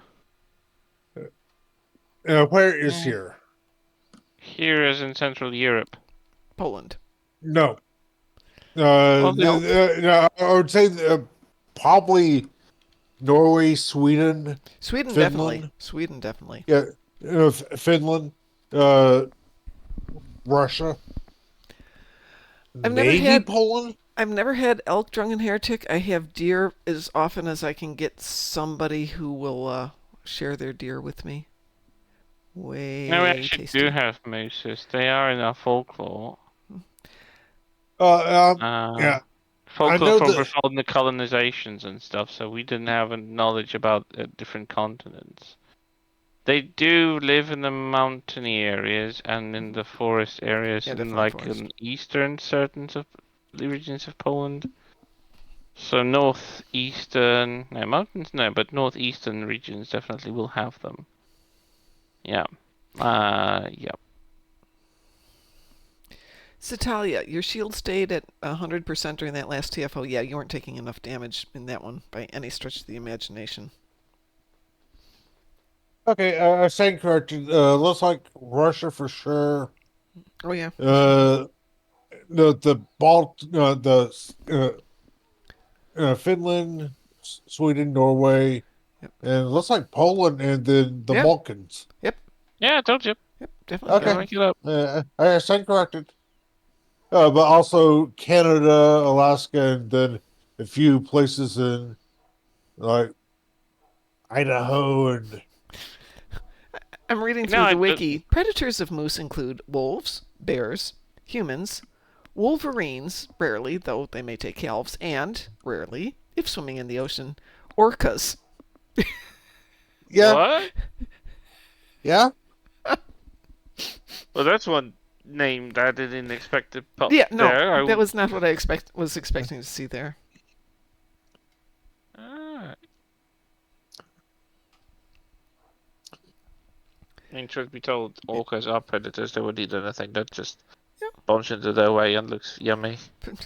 is here? Here is in Central Europe. Poland. No. no. No, I would say probably Norway, Sweden. Sweden Finland. definitely. Sweden definitely. Yeah, Finland, Russia. I've Maybe never had Poland. I've never had elk, drunken heretic. I have deer as often as I can get somebody who will share their deer with me. Way No, we actually tasty. do have mooses. They are in our folklore. Yeah. Folklore from that- before the colonizations and stuff, so we didn't have a knowledge about different continents. They do live in the mountainy areas and in the forest areas, Yeah, in definitely like forest. in eastern certain of the regions of Poland. So northeastern, no mountains, no, but northeastern regions definitely will have them. Yeah. Yeah. Satalia, your shield stayed at 100% during that last TFO. Yeah, you weren't taking enough damage in that one by any stretch of the imagination. Okay, I stand corrected. Looks like Russia for sure. Oh yeah. Finland, Sweden, Norway, Yep. and it looks like Poland, and then the Yep. Balkans. Yeah, I told you. Yep, definitely. Okay. Make it up. I stand corrected. But also Canada, Alaska, and then a few places in like Idaho and. I'm reading No, through I- the wiki. Predators of moose include wolves, bears, humans, wolverines, rarely, though they may take calves, and, rarely, if swimming in the ocean, orcas. Yeah, What? Yeah. Well, that's one name that I didn't expect to pop Yeah, no, there. that was not what I was expecting to see there. Ah. I mean, truth be told, orcas are predators. They would eat anything that just bumps into their way and looks yummy and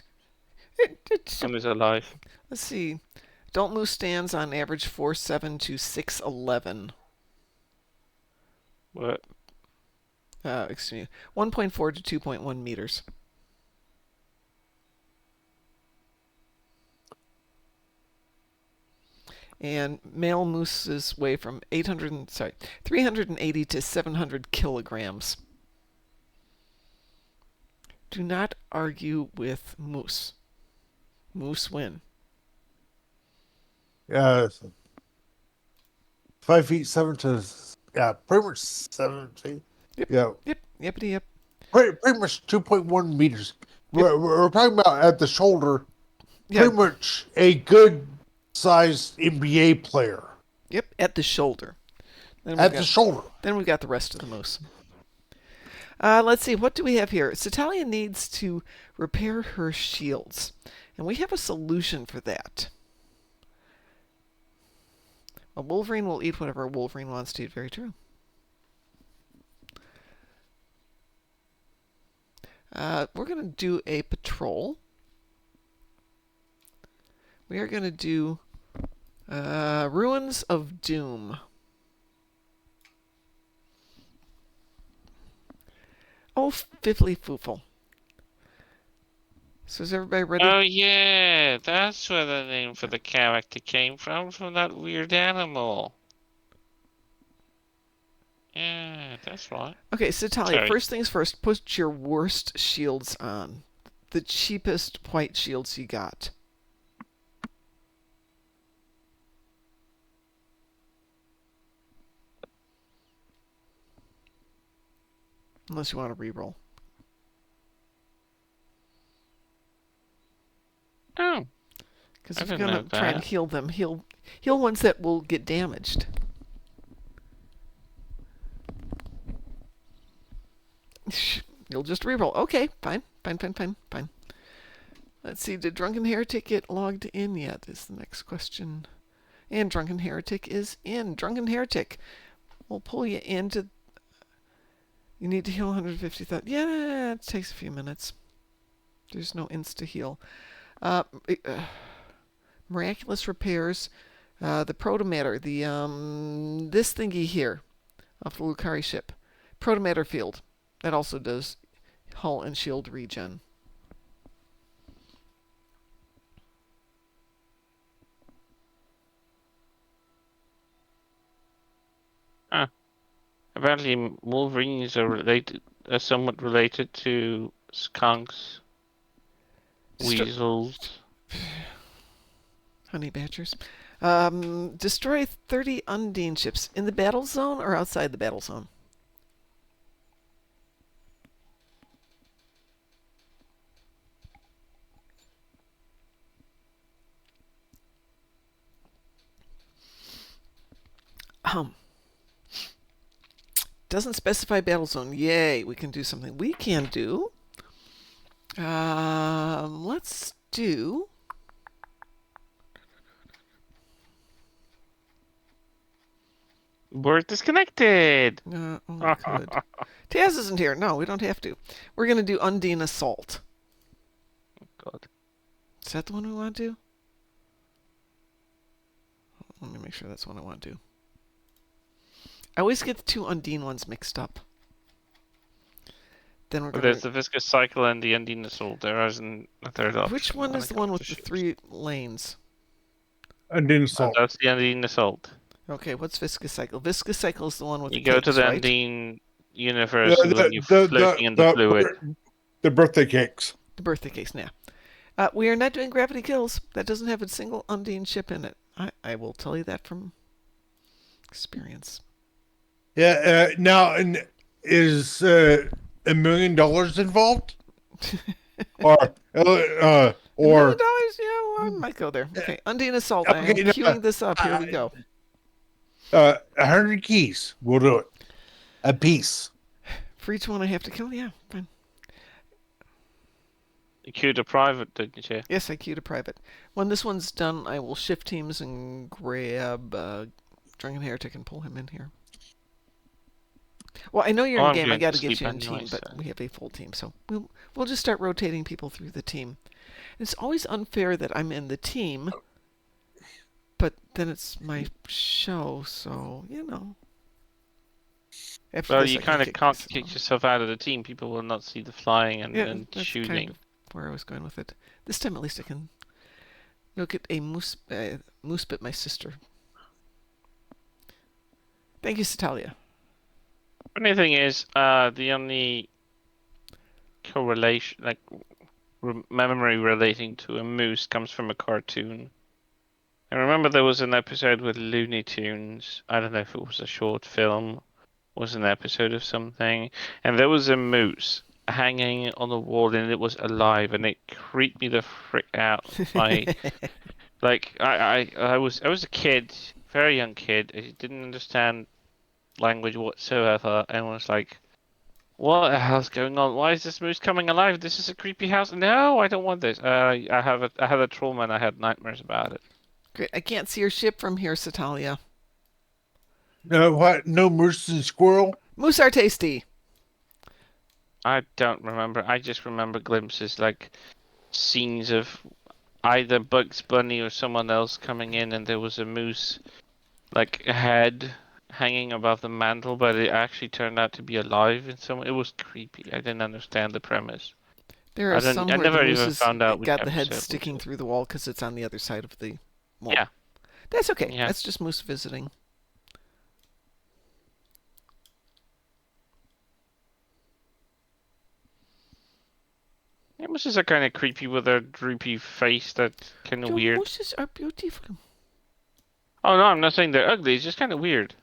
is alive. Let's see. Adult moose stands on average 4'7" to 6'11". What? Excuse me, 1.4 to 2.1 meters. And male mooses weigh from 380 to 700 kilograms. Do not argue with moose. Moose win. Yeah. 5 feet 7 to pretty much 7 feet. Yep. Yeah. Yep. Yepity yep. Pretty much 2.1 meters. We're talking about at the shoulder. Yeah. Pretty much a good sized NBA player. Yep. At the shoulder. The shoulder. Then we've got the rest of the moose. Let's see. What do we have here? Cetalia needs to repair her shields. And we have a solution for that. A wolverine will eat whatever a wolverine wants to eat. Very true. We're going to do a patrol. We are going to do Ruins of Doom. Oh, fiffly foofle. So is everybody ready? Oh yeah, that's where the name for the character came from that weird animal. Yeah, that's right. Okay, so Talia, Sorry. first things first, put your worst shields on. The cheapest white shields you got. Unless you want to reroll. Oh. Because I if you're didn't going know to try and that. heal them, heal ones that will get damaged. You'll just reroll. Okay, fine. Let's see, did Drunken Heretic get logged in yet is the next question. And Drunken Heretic is in. Drunken Heretic, we'll pull you into... You need to heal 150,000. Yeah, it takes a few minutes. There's no insta-heal. Miraculous repairs. The protomatter, this thingy here, off the Lucari ship. Protomatter field. That also does hull and shield regen. Apparently, wolverines are somewhat related to skunks, weasels. Honey badgers. Destroy 30 Undine ships in the battle zone or outside the battle zone? Doesn't specify battle zone. Yay, we can do something. We can do. Let's do. We're disconnected. Oh, good. Taz isn't here. No, we don't have to. We're going to do Undine Assault. God. Is that the one we want to do? Let me make sure that's the one I want to do. I always get the two Undine ones mixed up. Then we're going There's the Viscous Cycle and the Undine Assault. There isn't a third option. Which one is the one with the 3 lanes? Undine Assault. That's the Undine Assault. Okay, what's Viscous Cycle? Viscous Cycle is the one with You the go cakes, to the right? Undine universe and then you're floating in the the fluid. The birthday cakes. The birthday cakes, now. We are not doing Gravity Kills. That doesn't have a single Undine ship in it. I will tell you that from experience. Yeah. Now, is $1 million involved? or $1 million? or Yeah, well, I might go there. Okay, Undine Assault. I am Okay, queuing this up. Here we go. 100 keys. We'll do it. a piece. For each one I have to kill? Yeah, fine. You queued a private, didn't you? Yes, I queued a private. When this one's done, I will shift teams and grab Drunken Heretic and pull him in here. Well, I know you're Oh, in I'm game. I going got to to get sleep you in anyway, team, but so- we have a full team, so we'll just start rotating people through the team. It's always unfair that I'm in the team, but then it's my show, so you know. After Well, this, you I can kind of kick can't this kick off. yourself out of the team. People will not see the flying and, Yeah, and that's shooting. kind of where I was going with it. This time, at least, I can look at a moose bit my sister. Thank you, Satalia. Funny thing is, the only correlation, like memory relating to a moose, comes from a cartoon. I remember there was an episode with Looney Tunes. I don't know if it was a short film, was an episode of something, and there was a moose hanging on the wall, and it was alive, and it creeped me the frick out. I was a kid, very young kid. I didn't understand language whatsoever, and was like, what the hell's going on? Why is this moose coming alive? This is a creepy house. No, I don't want this. I had a trauma and I had nightmares about it. Great. I can't see your ship from here, Satalia. No, what? No moose and squirrel? Moose are tasty. I don't remember. I just remember glimpses, like scenes of either Bugs Bunny or someone else coming in, and there was a moose, like a head hanging above the mantle, but it actually turned out to be alive in some. It was creepy. I didn't understand the premise. There are some I where the never moose even has found out which got the head episode was sticking it. through the wall because it's on the other side of the wall. Yeah. That's okay. Yeah. That's just moose visiting. Yeah, mooses are kind of creepy with their droopy face. That's kind of Your weird. mooses are beautiful. Oh no, I'm not saying they're ugly. It's just kind of weird,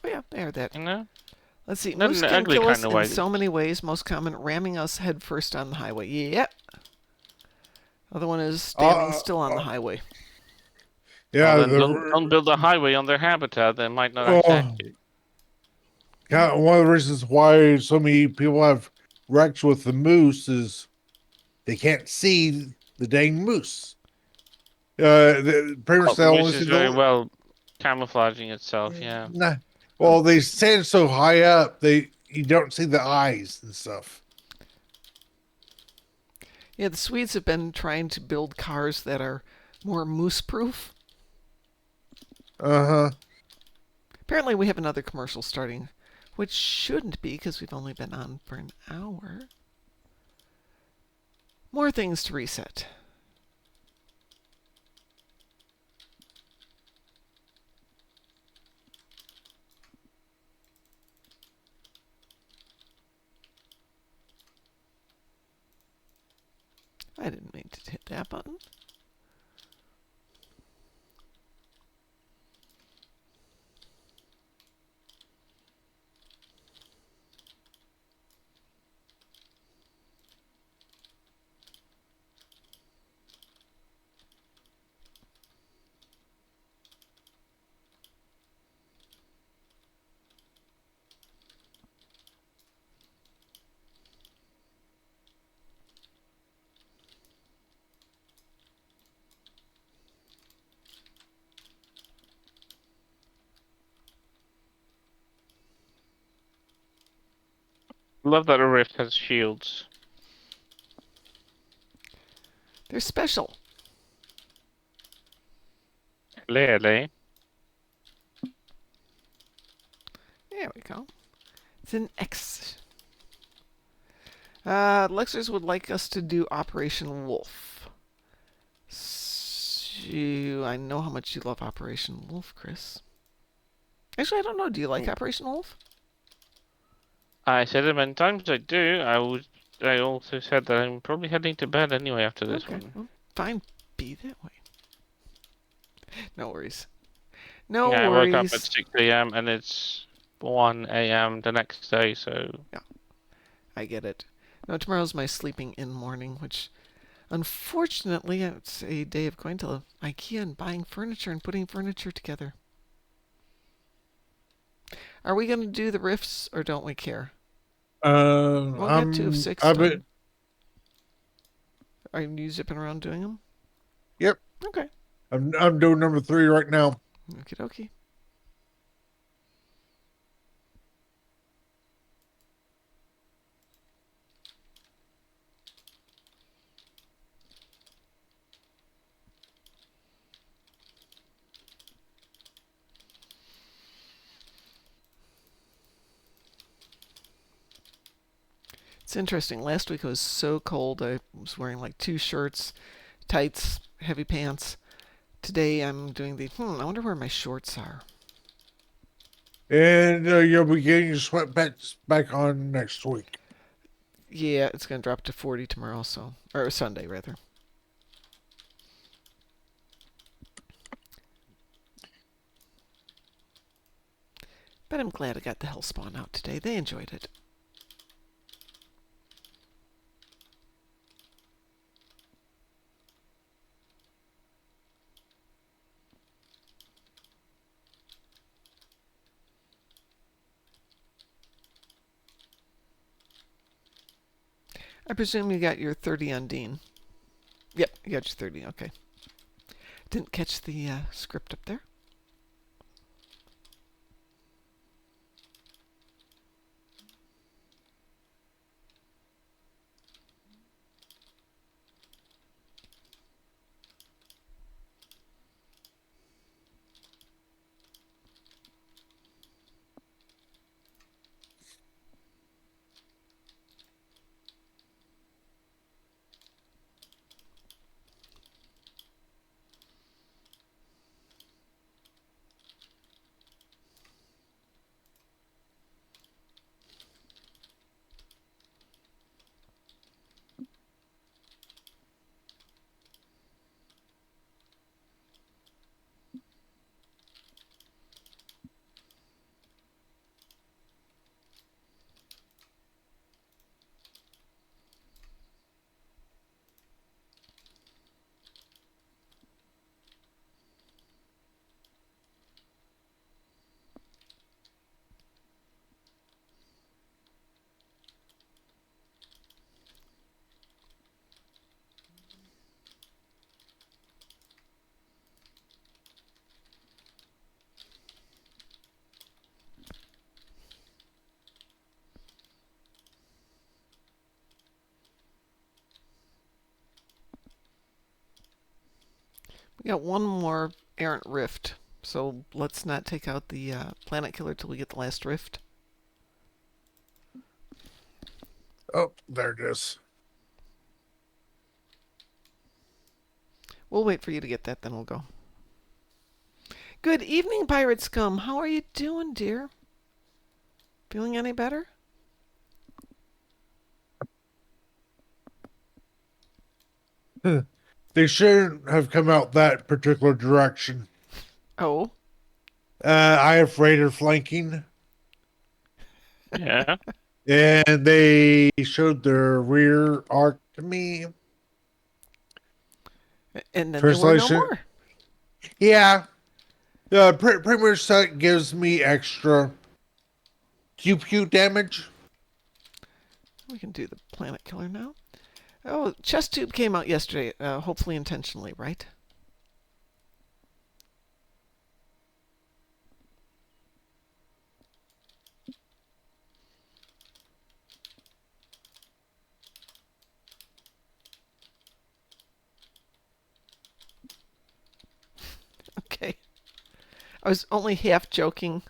Oh yeah, they are that. you know. Let's see. Not Moose in an can ugly kill us kind of in way. so many ways. Most common, ramming us head first on the highway. Yep. Other one is standing still on the highway. Yeah, Well, then don't build a highway on their habitat. They might not attack you. one of the reasons why so many people have wrecks with the moose they can't see the dang moose. Pretty much Oh, they the only moose see is very well camouflaging itself. Yeah. Nah. Well, they stand so high up, you don't see the eyes and stuff. Yeah, the Swedes have been trying to build cars that are more moose-proof. Uh-huh. Apparently, we have another commercial starting, which shouldn't be because we've only been on for an hour. More things to reset. I didn't mean to hit that button. Love that a rift has shields. They're special. Clearly. There we go. It's an X. Lexers would like us to do Operation Wolf. I know how much you love Operation Wolf, Chris. Actually, I don't know. Do you like Operation Wolf? I said it many times. I do. I also said that I'm probably heading to bed anyway after this Okay, one. well, fine. Be that way. No worries. No Yeah, I worries. woke up at 6 a.m. and it's 1 a.m. the next day, so... I get it. No, tomorrow's my sleeping in morning, which unfortunately it's a day of going to IKEA and buying furniture and putting furniture together. Are we going to do the rifts or don't we care? I've We'll get 2 of 6 been, done. Are you zipping around doing them? yep. Okay. I'm doing number 3 right now. Okie dokie. It's interesting. Last week it was so cold. I was wearing like 2 shirts, tights, heavy pants. Today I'm doing the, I wonder where my shorts are. And you'll be getting your sweatpants back on next week. Yeah, it's going to drop to 40 tomorrow, or Sunday, rather. But I'm glad I got the Hellspawn out today. They enjoyed it. I presume you got your 30 on Dean. Yep, you got your 30. Okay. Didn't catch the script up there. We got one more errant rift, so let's not take out the planet killer till we get the last rift. Oh, there it is. We'll wait for you to get that, then we'll go. Good evening, Pirate Scum. How are you doing, dear? Feeling any better? They shouldn't have come out that particular direction. Oh. I have Raider flanking, Yeah. and they showed their rear arc to me. And then there were no more. Yeah. Pretty much that gives me extra pew damage. We can do the planet killer now. Oh, chest tube came out yesterday, hopefully intentionally, right? Okay. I was only half joking.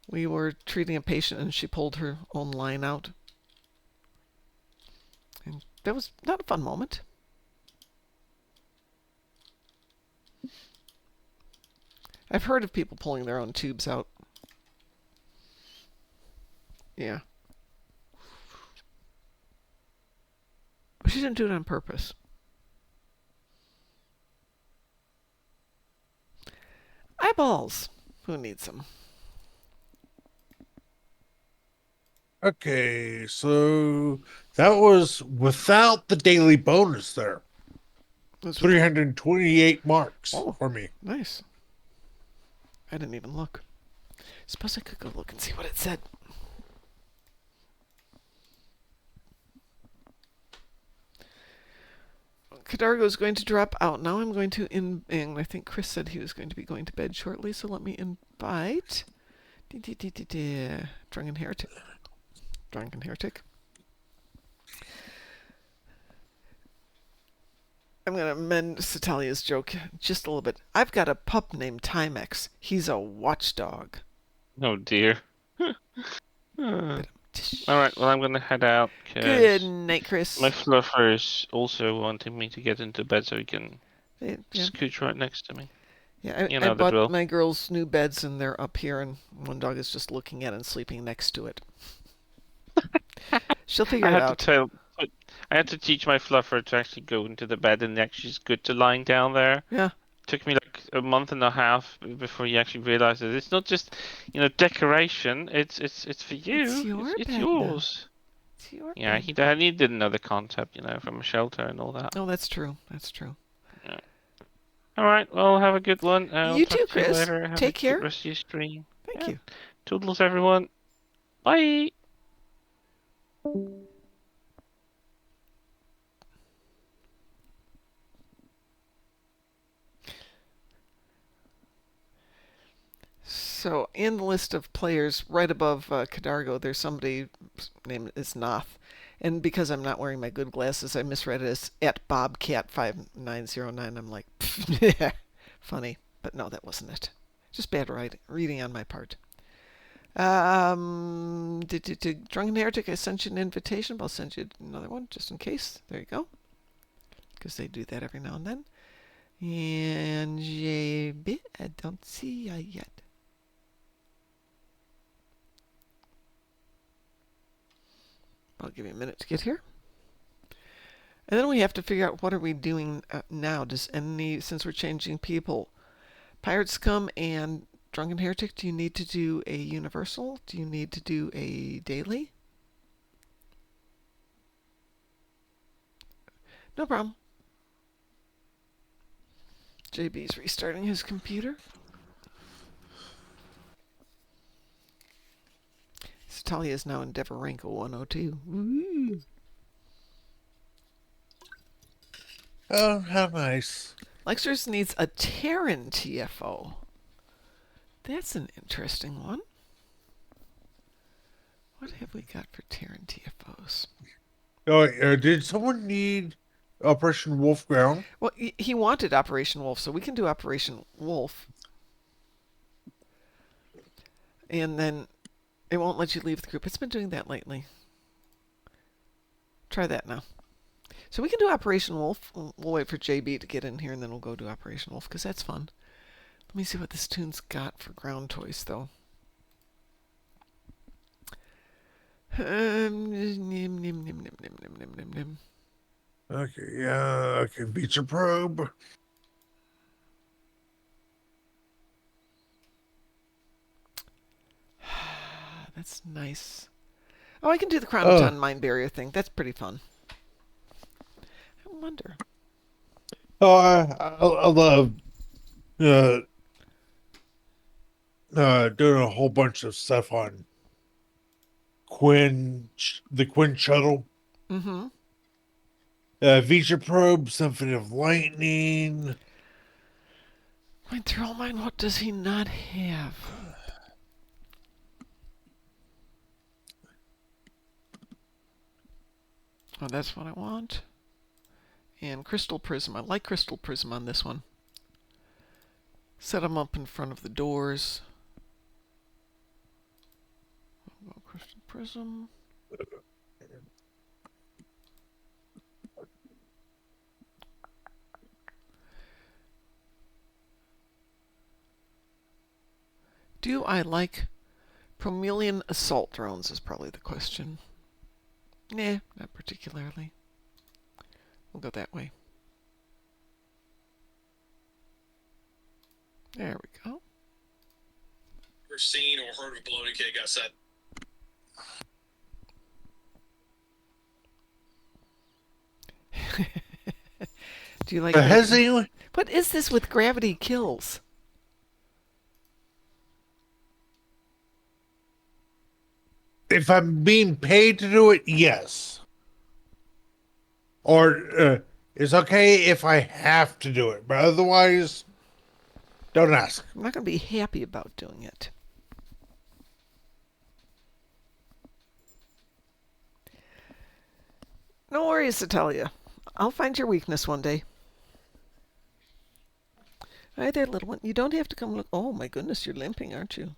We were treating a patient and she pulled her own line out. And that was not a fun moment. I've heard of people pulling their own tubes out. Yeah. She didn't do it on purpose. Eyeballs. Who needs them? Okay, so that was without the daily bonus there. 328 marks Oh. for me. Nice. I didn't even look. Suppose I could go look and see what it said. Cadargo is going to drop out. Now I'm going to I think Chris said he was going to be going to bed shortly, so let me invite Drunken Heretic. Drunken Heretic. I'm going to amend Satalia's joke just a little bit. I've got a pup named Timex. He's a watchdog. Oh dear. All right, well, I'm going to head out. Good night, Chris. My fluffer is also wanting me to get into bed so he can scooch right next to me. Yeah, You I know the bought drill. my girls new beds, and they're up here, and one dog is just looking at it and sleeping next to it. She'll figure it out. I had to teach my fluffer to actually go into the bed, and actually it's good to lying down there. Yeah. Took me like a month and a half before he actually realized it. It's not just, decoration. It's for you. It's your it's bed. yours. It's your Yeah, bed. he didn't know the concept, from a shelter and all that. Oh, that's true. That's true. Yeah. All right. Well, have a good one. I'll You talk too, to you Chris. later. Have Take a care. good rest of your stream. Thank you. Toodles, everyone. Bye. So, in the list of players, right above Cadargo, there's somebody named is Noth. And because I'm not wearing my good glasses, I misread it as @Bobcat5909. I'm like, funny. But no, that wasn't it. Just bad reading on my part. Drunken Heretic, I sent you an invitation, but I'll send you another one just in case. There you go. Because they do that every now and then. And JB, I don't see you yet. I'll give you a minute to get here. And then we have to figure out what are we doing now. Since we're changing people, Pirate Scum and Drunken Heretic, do you need to do a universal? Do you need to do a daily? No problem. JB's restarting his computer. Talia is now in Deveranko 102. Woo. Oh, how nice. Lexers needs a Terran TFO. That's an interesting one. What have we got for Terran TFOs? Oh, did someone need Operation Wolf Ground? Well, he wanted Operation Wolf, so we can do Operation Wolf. And then it won't let you leave the group. It's been doing that lately. Try that now. So we can do Operation Wolf. We'll wait for JB to get in here, and then we'll go do Operation Wolf, because that's fun. Let me see what this tune's got for ground toys, though. Okay, yeah, okay, Beecher Probe. That's nice. Oh, I can do the Chronoton Mind Barrier thing. That's pretty fun. I wonder. Oh, I love doing a whole bunch of stuff on the Quinn shuttle. Mm-hmm. Beecher Probe, Symphony of Lightning. Went through all mine. What does he not have? Oh, that's what I want. And Crystal Prism. I like Crystal Prism on this one. Set them up in front of the doors. Crystal Prism. Do I like Promelian assault drones is probably the question. Nah, not particularly. We'll go that way. There we go. Ever seen or heard of a baloney cake outside? Do you like Has anyone? What is this with gravity kills? If I'm being paid to do it, yes. Or it's okay if I have to do it, but otherwise, don't ask. I'm not going to be happy about doing it. No worries, Italia. I'll find your weakness one day. Hi there, little one. You don't have to come look. Oh, my goodness, you're limping, aren't you?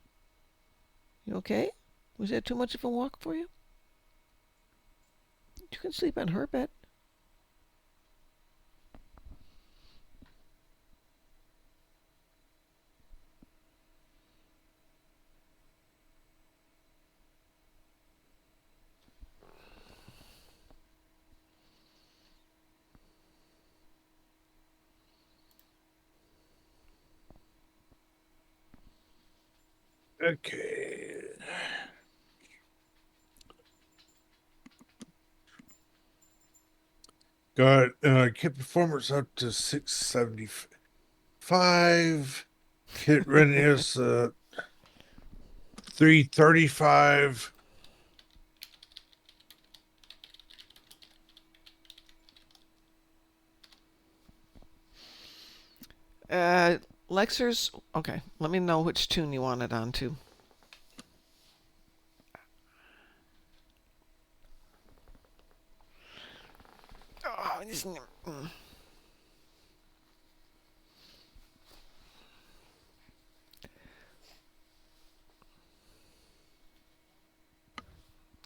You okay? Was that too much of a walk for you? You can sleep on her bed. Okay. Got kit performance up to 675. Kit readiness 335. Lexers, okay, let me know which tune you want it on to. Oh,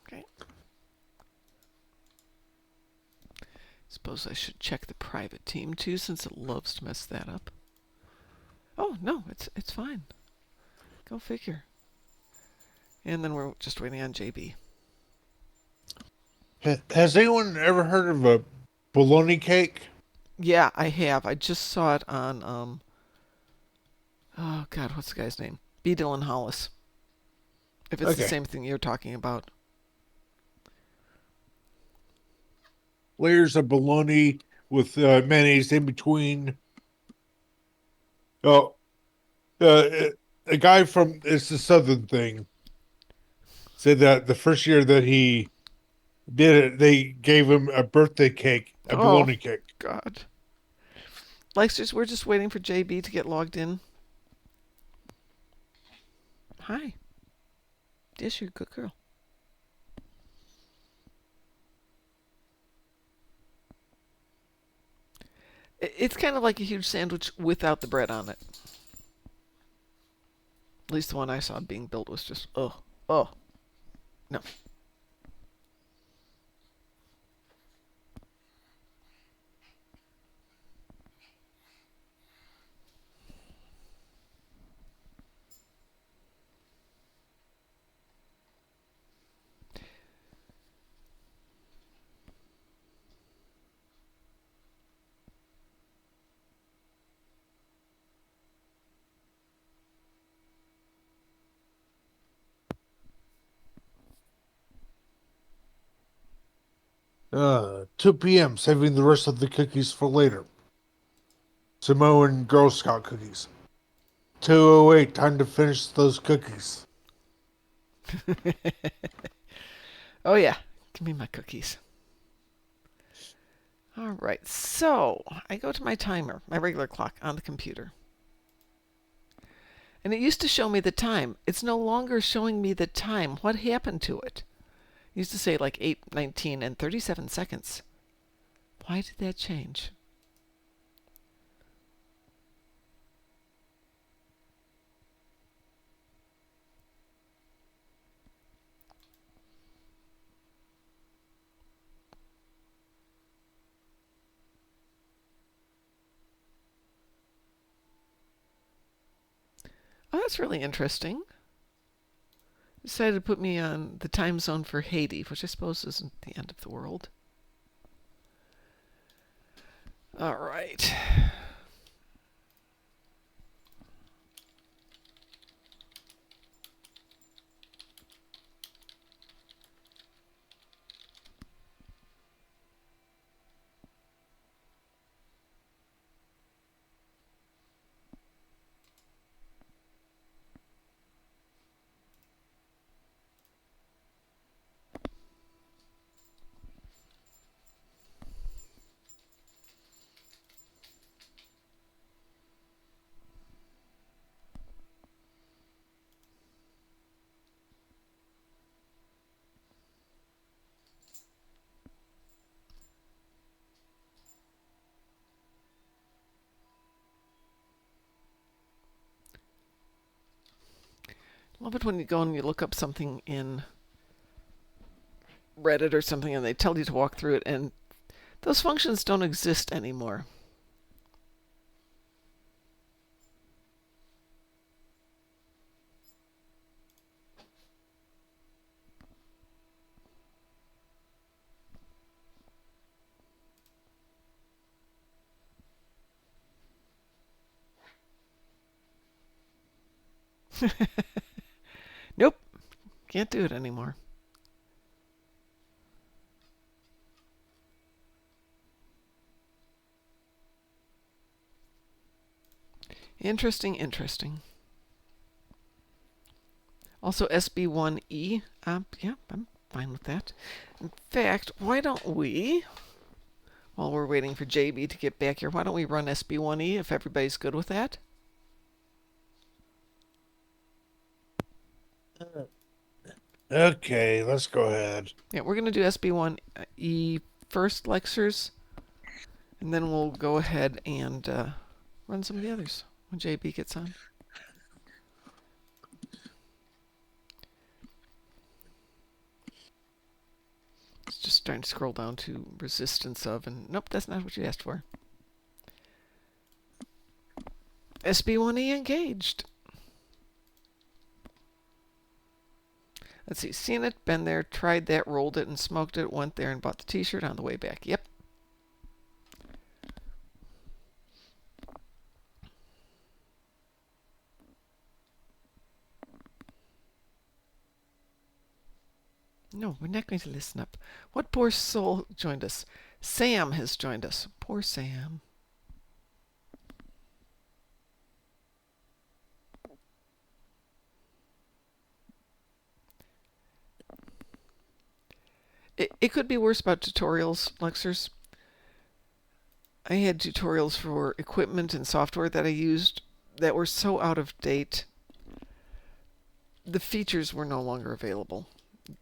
okay. Suppose I should check the private team too, since it loves to mess that up. Oh no, it's fine. Go figure. And then we're just waiting on JB. Has anyone ever heard of a bologna cake? Yeah, I have. I just saw it on oh god, what's the guy's name? B. Dylan Hollis. If it's the Okay. same thing you're talking about. Layers of bologna with mayonnaise in between. Oh, a guy from it's the Southern thing said that the first year that he did it, they gave him a birthday cake, a Oh bologna cake. god. Lexers, we're just waiting for JB to get logged in. Hi. Yes, you're a good girl. It's kind of like a huge sandwich without the bread on it. At least the one I saw being built was just, oh, no. Uh, 2 p.m. Saving the rest of the cookies for later. Samoan Girl Scout cookies. 2:08. Time to finish those cookies. Oh yeah, give me my cookies. All right, so I go to my timer, my regular clock on the computer. And it used to show me the time. It's no longer showing me the time. What happened to it? It used to say like 8:19 and 37 seconds. Why did that change? Oh, that's really interesting. Decided to put me on the time zone for Haiti, which I suppose isn't the end of the world. All right. love it when you go and you look up something in Reddit or something and they tell you to walk through it and those functions don't exist anymore. Nope, can't do it anymore. Interesting, interesting. Also SB1E, yeah, I'm fine with that. In fact, why don't we, while we're waiting for JB to get back here, why don't we run SB1E if everybody's good with that? Okay, let's go ahead. Yeah, we're going to do SB1E first, Lexers, and then we'll go ahead and run some of the others when JB gets on. It's just starting to scroll down to resistance of, and nope, that's not what you asked for. SB1E engaged. Let's see, seen it, been there, tried that, rolled it, and smoked it, went there and bought the t-shirt on the way back. Yep. No, we're not going to listen up. What poor soul joined us? Sam has joined us. Poor Sam. It could be worse about tutorials, Lexers. I had tutorials for equipment and software that I used that were so out of date. The features were no longer available.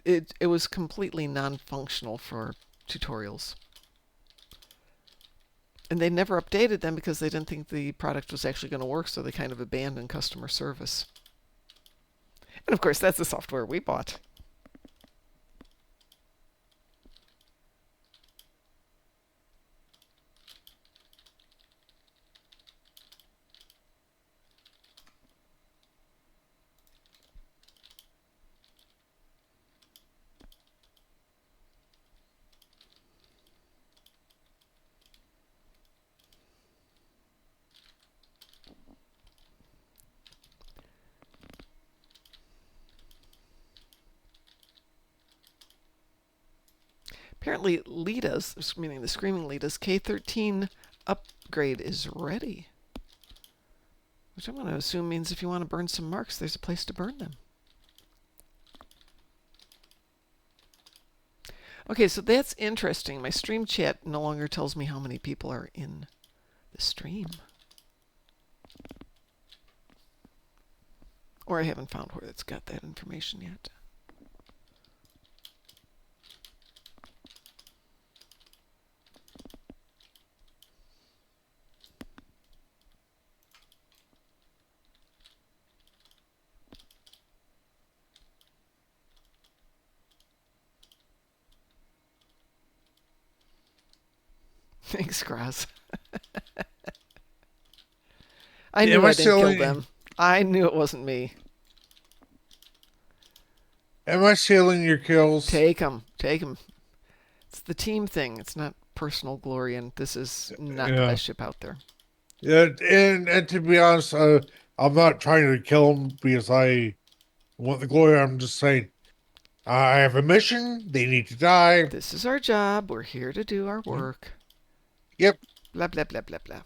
It was completely non-functional for tutorials. And they never updated them because they didn't think the product was actually going to work, so they kind of abandoned customer service. And of course, that's the software we bought. Apparently, Lita's, meaning the Screaming Lita's K13 upgrade is ready. Which I'm going to assume means if you want to burn some marks, there's a place to burn them. Okay, so that's interesting. My stream chat no longer tells me how many people are in the stream. Or I haven't found where it's got that information yet. Thanks, Graz. I knew I didn't kill them. I knew it wasn't me. Am I stealing your kills? Take them. Take them. It's the team thing. It's not personal glory, and this is not the best ship out there. Yeah, and to be honest, I'm not trying to kill them because I want the glory. I'm just saying, I have a mission. They need to die. This is our job. We're here to do our work. Yep. Blah, blah, blah, blah, blah.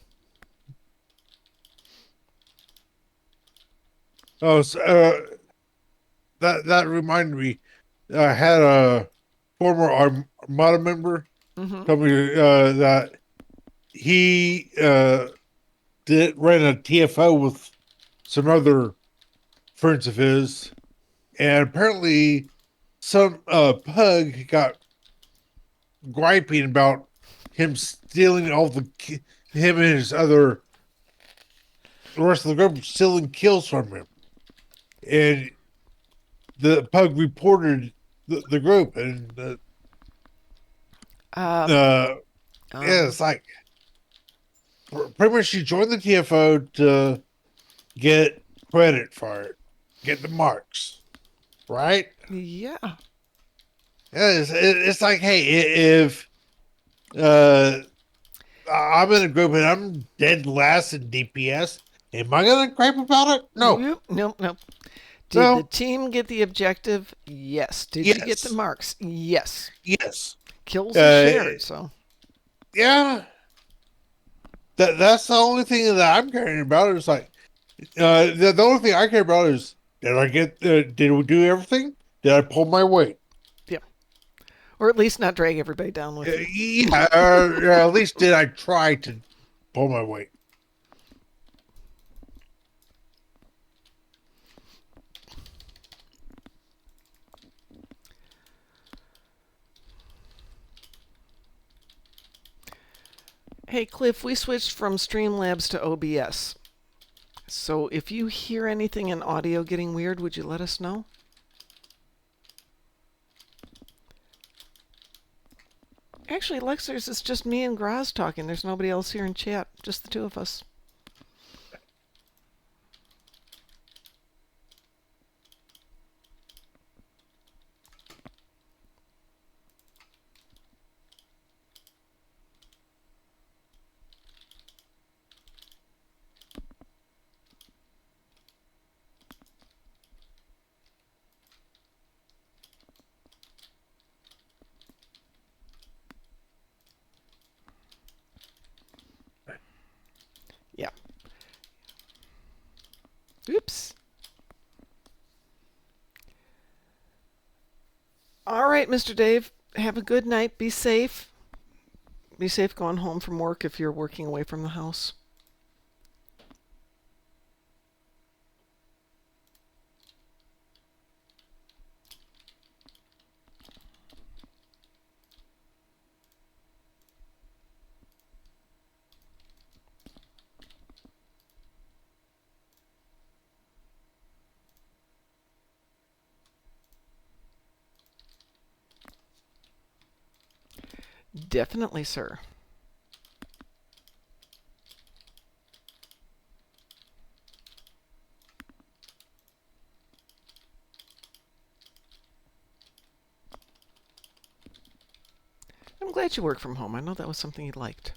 Oh, so, that reminded me. I had a former Armada member tell me that he ran a TFO with some other friends of his, and apparently some pug got griping about him stealing all the him and his other the rest of the group stealing kills from him, and the pug reported the group, and Um, yeah, it's like pretty much she joined the TFO to get credit for it, get the marks, right? yeah. Yeah, it's like, hey, if I'm in a group and I'm dead last in DPS, am I gonna gripe about it? No, Nope, nope, nope. Did the no, team get the objective? Yes. Did you get the yes, marks? Yes. yes, Kills are shared, so. yeah. That's the only thing that I'm caring about. Is like, the only thing I care about is did I get did we do everything? Did I pull my weight? Yeah. Or at least not drag everybody down with you. Yeah, or at least did I try to pull my weight? Hey, Cliff, we switched from Streamlabs to OBS. So if you hear anything in audio getting weird, would you let us know? Actually, Lexers, it's just me and Graz talking. There's nobody else here in chat. Just the two of us. Yeah. Oops. All right, Mr. Dave. Have a good night. Be safe. Be safe going home from work if you're working away from the house. Definitely, sir. I'm glad you work from home. I know that was something you liked.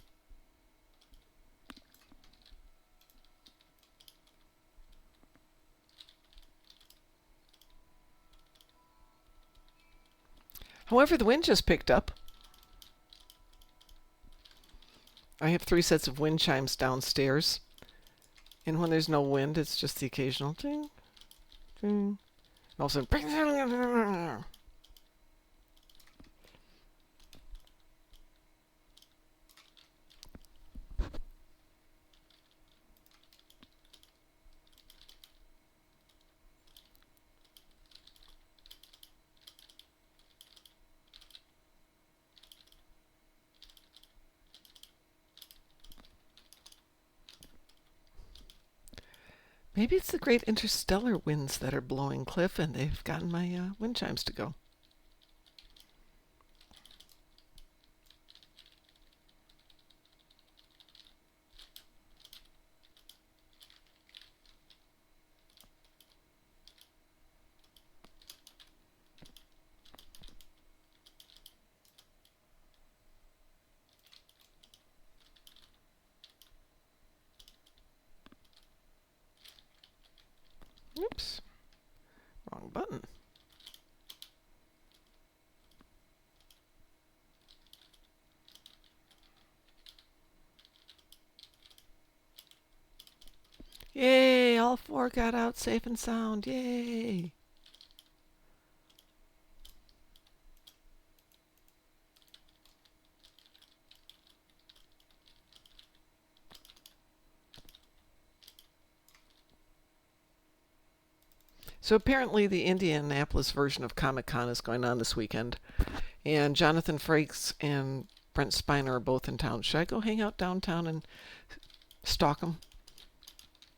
However, the wind just picked up. I have 3 sets of wind chimes downstairs. And when there's no wind, it's just the occasional ding, ding. And all of a sudden, maybe it's the great interstellar winds that are blowing, Cliff, and they've gotten my wind chimes to go. Oops. Wrong button. Yay! All 4 got out safe and sound. Yay! So apparently the Indianapolis version of Comic-Con is going on this weekend. And Jonathan Frakes and Brent Spiner are both in town. Should I go hang out downtown and stalk them?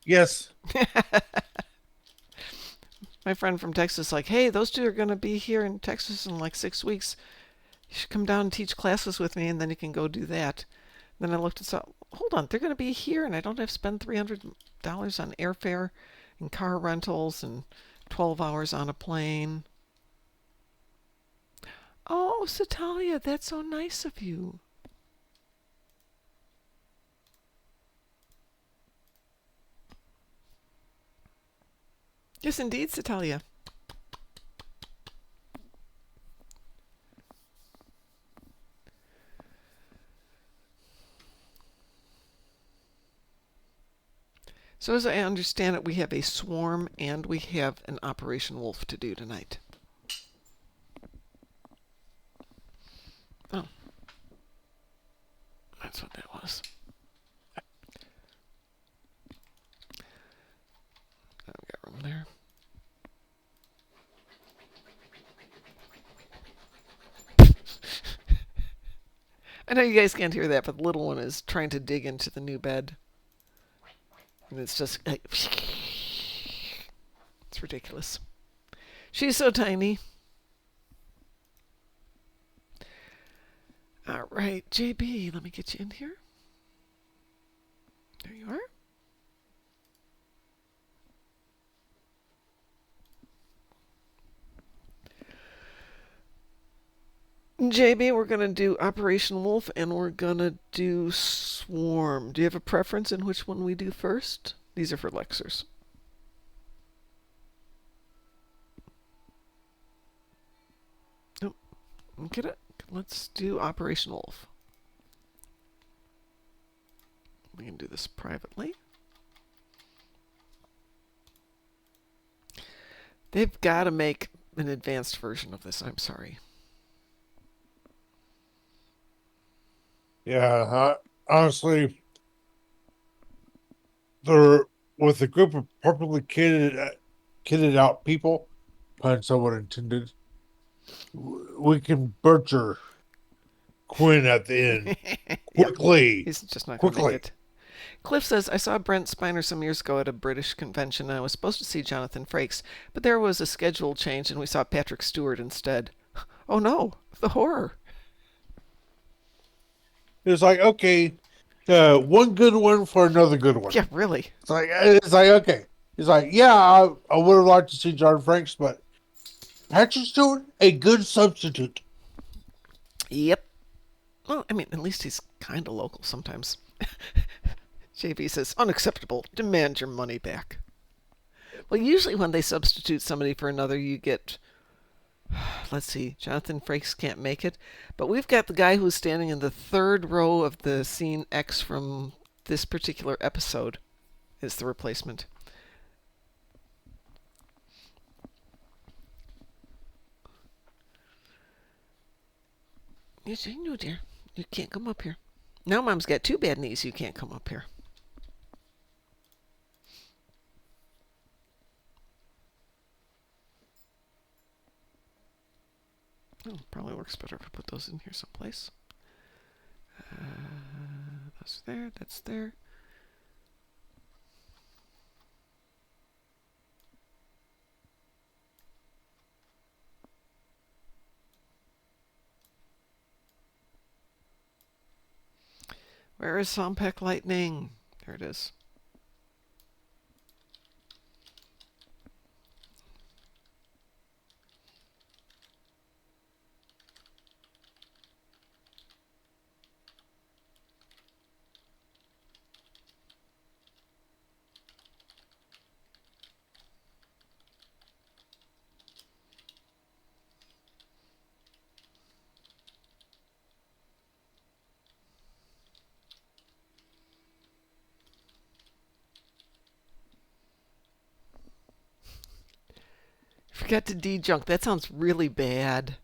Yes. My friend from Texas, like, hey, those two are going to be here in Texas in like 6 weeks. You should come down and teach classes with me, and then you can go do that. Then I looked and saw, hold on, they're going to be here, and I don't have to spend $300 on airfare and car rentals and 12 hours on a plane. Oh, Satalia, that's so nice of you. Yes, indeed, Satalia. So as I understand it, we have a swarm and we have an Operation Wolf to do tonight. Oh. That's what that was. Oh, we got room there. I know you guys can't hear that, but the little one is trying to dig into the new bed. And it's just like, it's ridiculous. She's so tiny. All right, JB, let me get you in here. There you are. JB, we're going to do Operation Wolf and we're going to do Swarm. Do you have a preference in which one we do first? These are for Lexers. Nope. Get it? Let's do Operation Wolf. We can do this privately. They've got to make an advanced version of this. I'm sorry. Yeah, honestly, they're with a group of properly kitted out people, pun somewhat intended. We can butcher Quinn at the end quickly. He's just not going to Quickly. make it. Cliff says, I saw Brent Spiner some years ago at a British convention and I was supposed to see Jonathan Frakes, but there was a schedule change and we saw Patrick Stewart instead. Oh no, the horror. It's like, okay, one good one for another good one. Yeah, really. It's like okay. It's like, yeah, I would have liked to see John Franks, but Patrick Stewart, a good substitute. Yep. Well, I mean, at least he's kind of local sometimes. JB says, unacceptable. Demand your money back. Well, usually when they substitute somebody for another, you get, let's see, Jonathan Frakes can't make it. But we've got the guy who's standing in the third row of the scene X from this particular episode is the replacement. Yes, I know, dear. You can't come up here. Now Mom's got two bad knees. You can't come up here. Oh, probably works better if I put those in here someplace. That's there. That's there. Where is Sompek Lightning? There it is. Forgot to de-junk. That sounds really bad.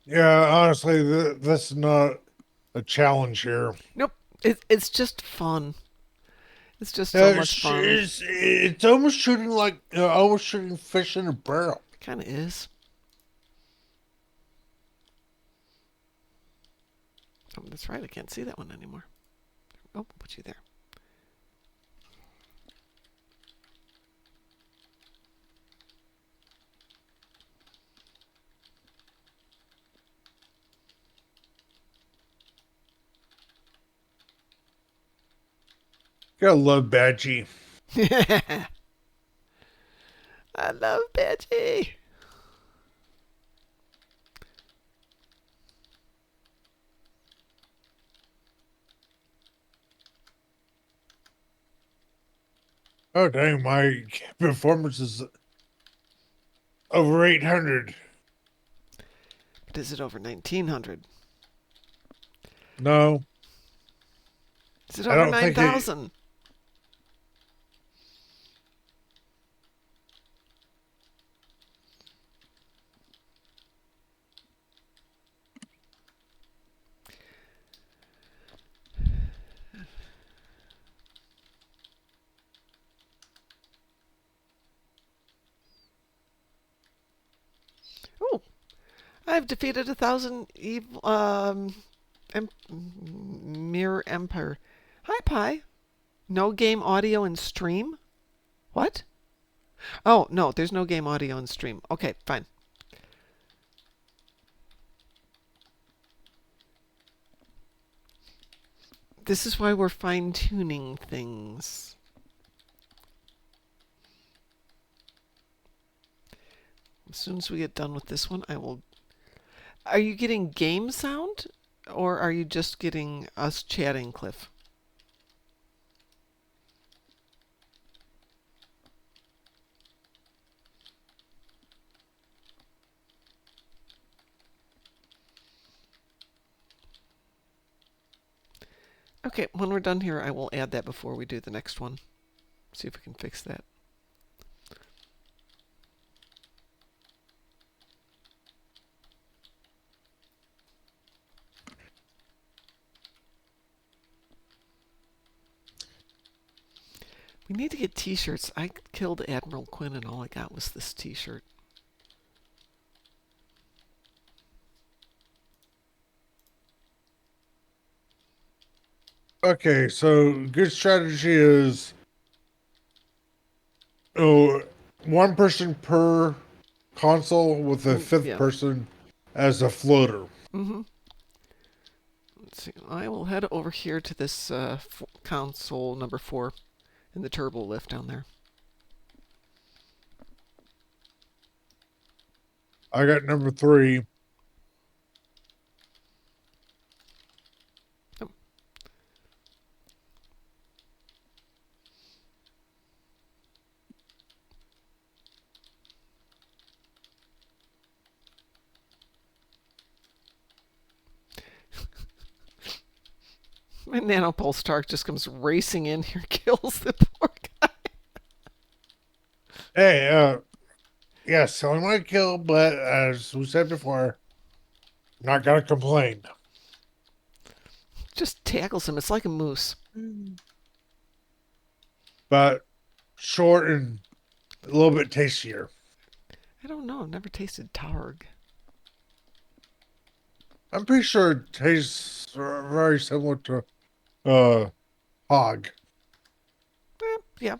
Yeah, honestly, this is not a challenge here. Nope. It's just fun. It's just so Yeah, much fun. it's almost shooting like almost shooting fish in a barrel. Kind of is. Oh, that's right. I can't see that one anymore. Oh, put you there. Gotta love Badgie. I love Betty. Oh dang, my performance is over 800. But is it over 1900? No, Is it I over don't think it. 9000? Oh, I've defeated 1,000 evil Mirror Empire. Hi, Pi. No game audio and stream? What? Oh, no, there's no game audio and stream. Okay, fine. This is why we're fine-tuning things. As soon as we get done with this one, I will... Are you getting game sound? Or are you just getting us chatting, Cliff? Okay, when we're done here, I will add that before we do the next one. See if we can fix that. We need to get t-shirts. I killed Admiral Quinn and all I got was this t-shirt. Okay, so good strategy is oh, one person per console with a fifth Yeah. person as a floater. Mm-hmm. Let's see. I will head over here to this console number 4 in the turbo lift down there. I got number 3. Oh. My nanopulse Stark just comes racing in here, kills the poor guy. Hey, yes, only my kill, but as we said before, not gonna complain. Just tackles him. It's like a moose. But short and a little bit tastier. I don't know. I've never tasted Targ. I'm pretty sure it tastes very similar to hog. Yeah.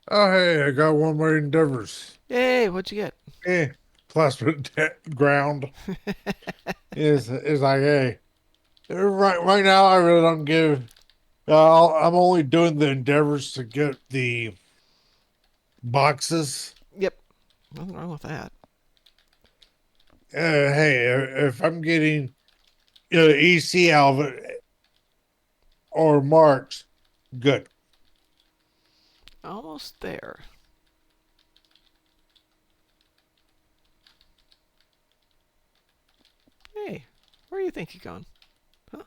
Oh, hey, I got one more endeavors. Yay, what'd you get? Plasma ground is like, hey, right now I really don't give. I'm only doing the endeavors to get the boxes. Yep. Nothing wrong with that. Hey, if I'm getting EC out of it or marks, good. Almost there. Hey, where do you think you're going? Huh?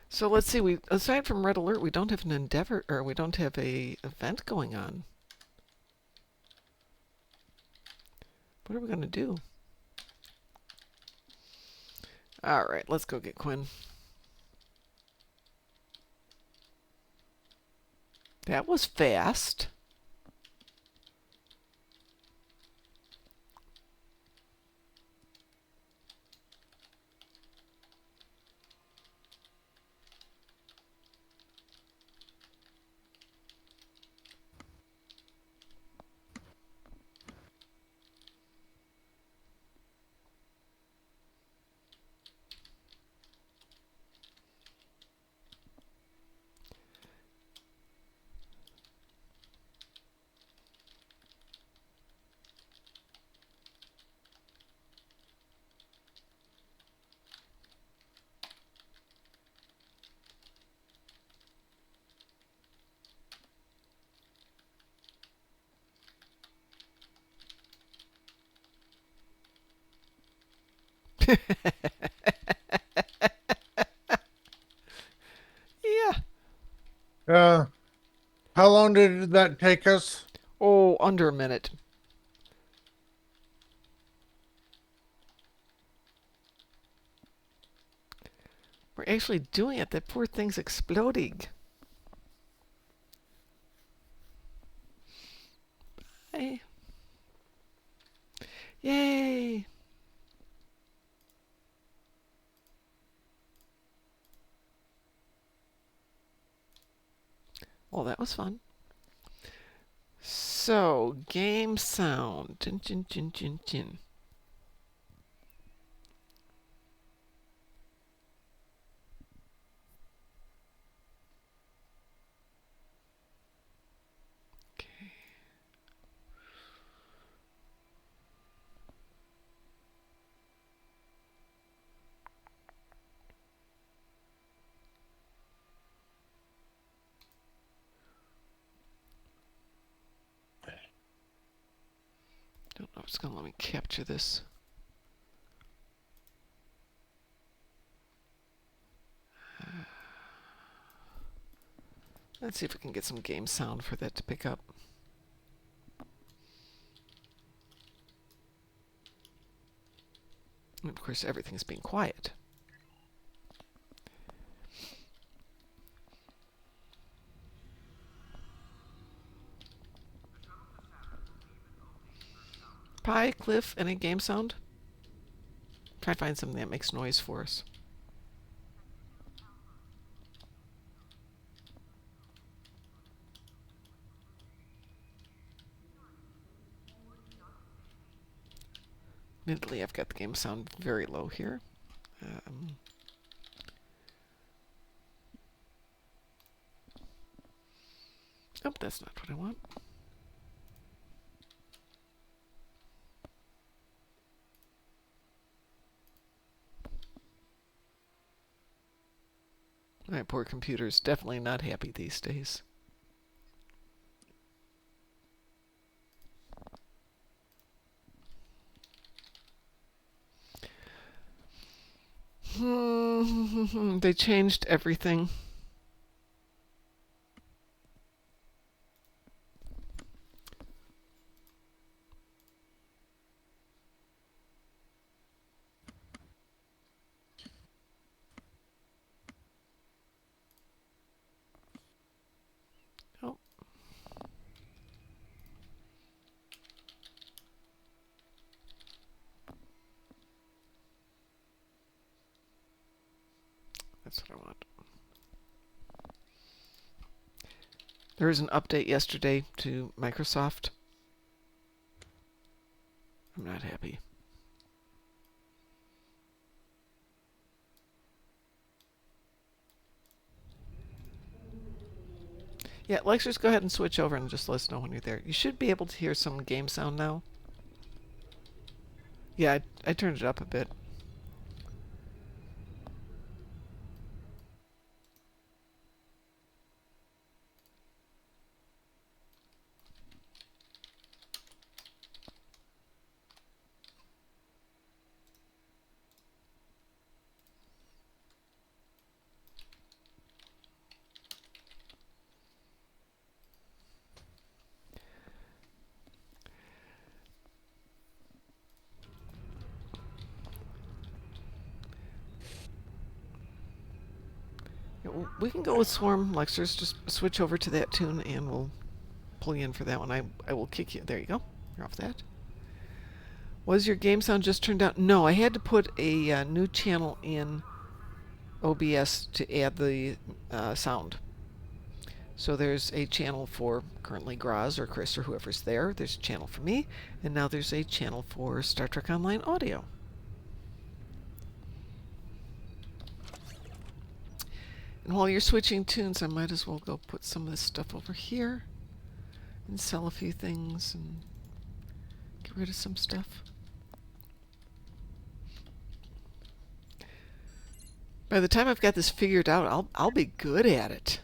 So let's see. We aside from Red Alert, we don't have an endeavor, or we don't have a event going on. What are we gonna do? All right, let's go get Quinn. That was fast. Yeah. Uh, how long did that take us? Oh, under a minute. We're actually doing it. That poor thing's exploding. Hey. Yay. Well, that was fun. So, game sound. Chin, chin, chin, chin, chin. Okay. Don't know if it's going to let me capture this. Let's see if we can get some game sound for that to pick up. And of course, everything's being quiet. Pie, Cliff, any game sound? Try to find something that makes noise for us. Admittedly, I've got the game sound very low here. Oh, that's not what I want. My poor computer's definitely not happy these days. They changed everything. Oh. That's what I want. There was an update yesterday to Microsoft. I'm not happy. Yeah, Lexers, go ahead and switch over and just let us know when you're there. You should be able to hear some game sound now. Yeah, I turned it up a bit. We can go with Swarm, Lexers. Just switch over to that tune and we'll pull you in for that one. I will kick you. There you go. You're off that. Was your game sound just turned out? No, I had to put a new channel in OBS to add the sound. So there's a channel for currently Graz or Chris or whoever's there. There's a channel for me. And now there's a channel for Star Trek Online Audio. And while you're switching tunes, I might as well go put some of this stuff over here and sell a few things and get rid of some stuff. By the time I've got this figured out, I'll be good at it.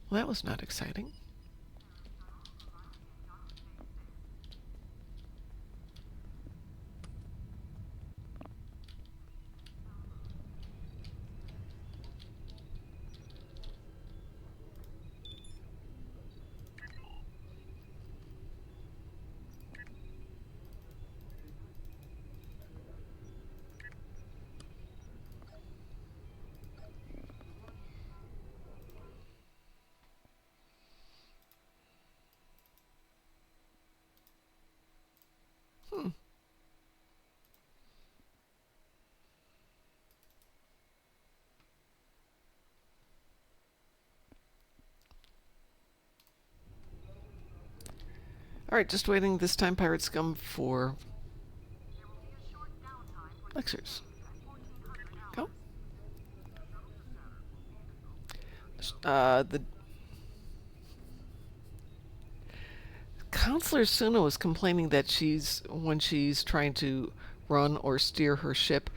Well, that was not exciting. Alright, just waiting this time, Pirate Scum, for Lexers. Go. The Counselor Suno is complaining that when she's trying to run or steer her ship,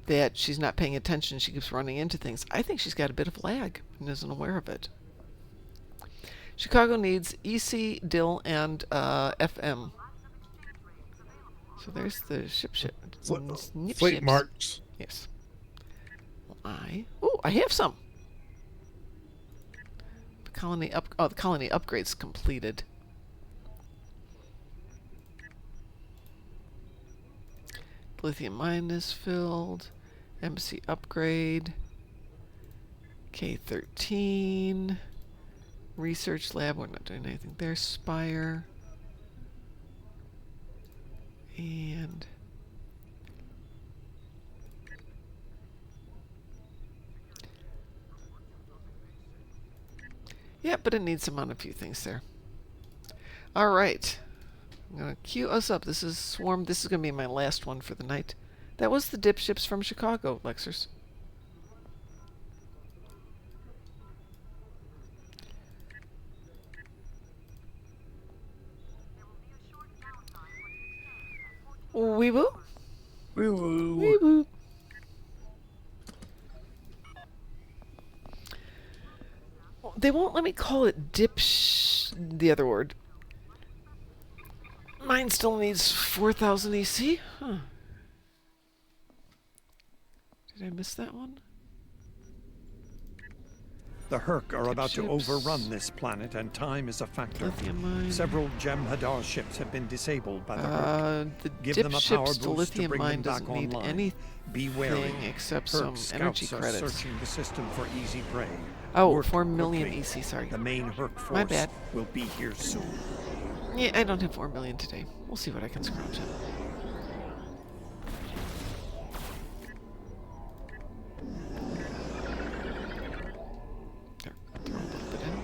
that she's not paying attention. She keeps running into things. I think she's got a bit of lag and isn't aware of it. Chicago needs EC, DIL, and FM. So there's the ship. Fleet marks. Yes. Well, I have some. The colony upgrade's completed. Lithium mine is filled. Embassy upgrade. K13. Research lab, we're not doing anything there. Spire. And yeah, but it needs some on a few things there. Alright. I'm going to queue us up. This is Swarm. This is going to be my last one for the night. That was the dipships from Chicago, Lexers. Wee woo. Wee woo. Wee woo. They won't let me call it the other word. Mine still needs 4,000 EC? Huh. Did I miss that one? The Herc are about to Ships. overrun this planet, and time is a factor. Lithium mine. Several Jem'Hadar ships have been disabled by the Herc. The Give dip them a ships power to boost to lithium bring mine them back doesn't need online. anything Be wary. except Herc some energy scouts are credits. searching the system for easy prey. Oh, Work 4 million quickly. EC, sorry. The main Herc My force bad. will be here soon. Yeah, I don't have 4 million today. We'll see what I can scrounge up. There, throw a little bit in.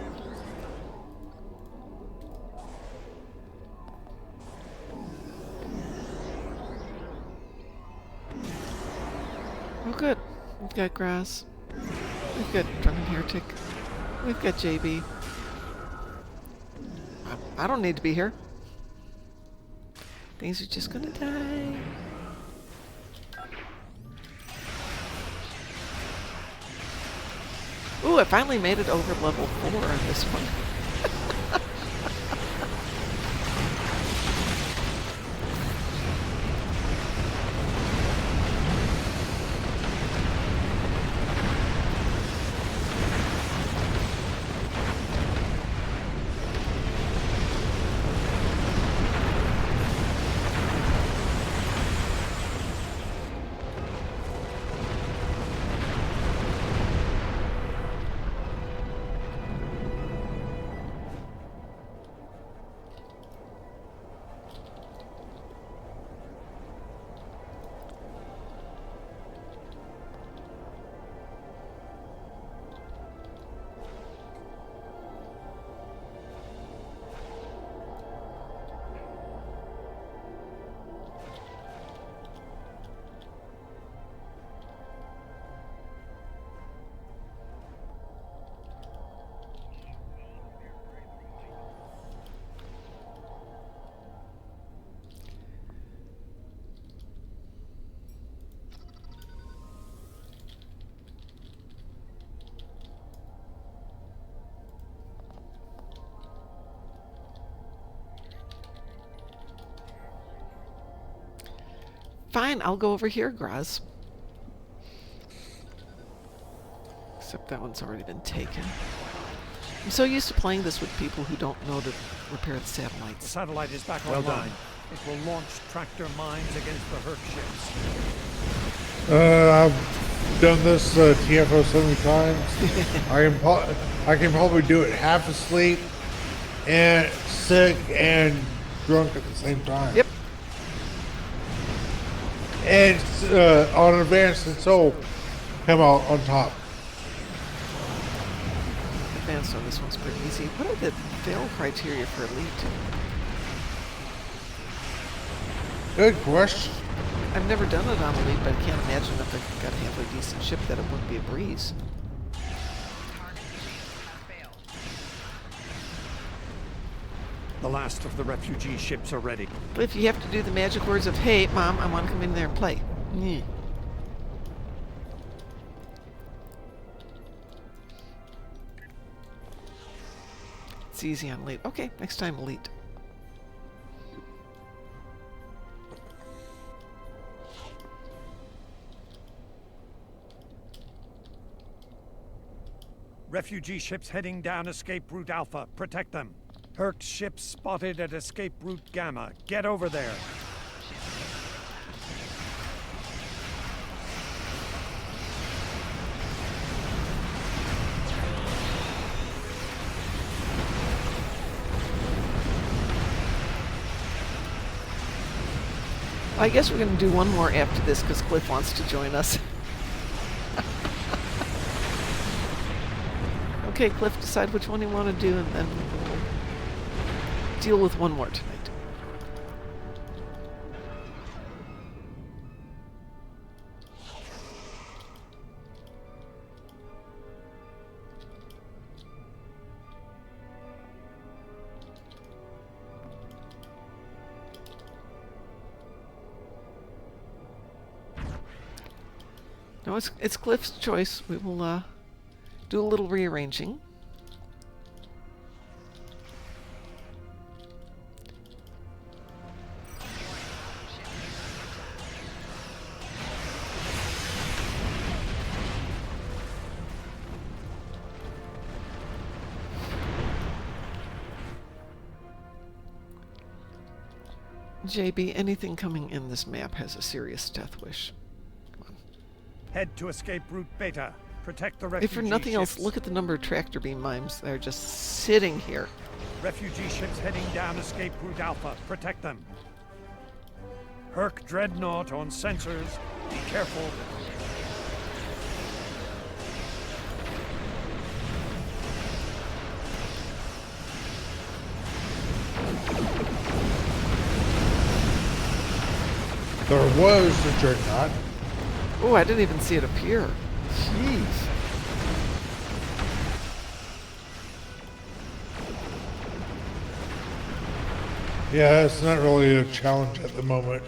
Oh, good. We've got grass. We've got Drunken Heretic. We've got JB. I don't need to be here. Things are just gonna die. Ooh, I finally made it over level 4 on this one. Fine, I'll go over here, Graz. Except that one's already been taken. I'm so used to playing this with people who don't know to repair the The satellites. satellite is back online. It will launch tractor mines against the Herc ships. I've done this TFO so many times. I can probably do it half asleep and sick and drunk at the same time. Yep. And on advanced and soul come out on top. Advanced on this one's pretty easy. What are the fail criteria for elite? Good question. I've never done it on elite, but I can't imagine if I got a halfway decent ship that it wouldn't be a breeze. The last of the refugee ships are ready. But if you have to do the magic words of, hey, Mom, I want to come in there and play. Mm. It's easy on elite. Okay, next time elite. Refugee ships heading down escape route Alpha. Protect them. Herc ships spotted at escape route Gamma. Get over there. I guess we're going to do one more after this because Cliff wants to join us. Okay, Cliff, decide which one you want to do, and then we'll deal with one more tonight. No, it's Cliff's choice. We will do a little rearranging. JB, anything coming in this map has a serious death wish. Head to escape route Beta. Protect the refugee If for nothing else, ships. look at the number of tractor beam mimes that are just sitting here. Refugee ships heading down escape route Alpha. Protect them. Herc Dreadnought on sensors. Be careful. There was the Dreadnought. Oh, I didn't even see it appear. Jeez. Yeah, it's not really a challenge at the moment.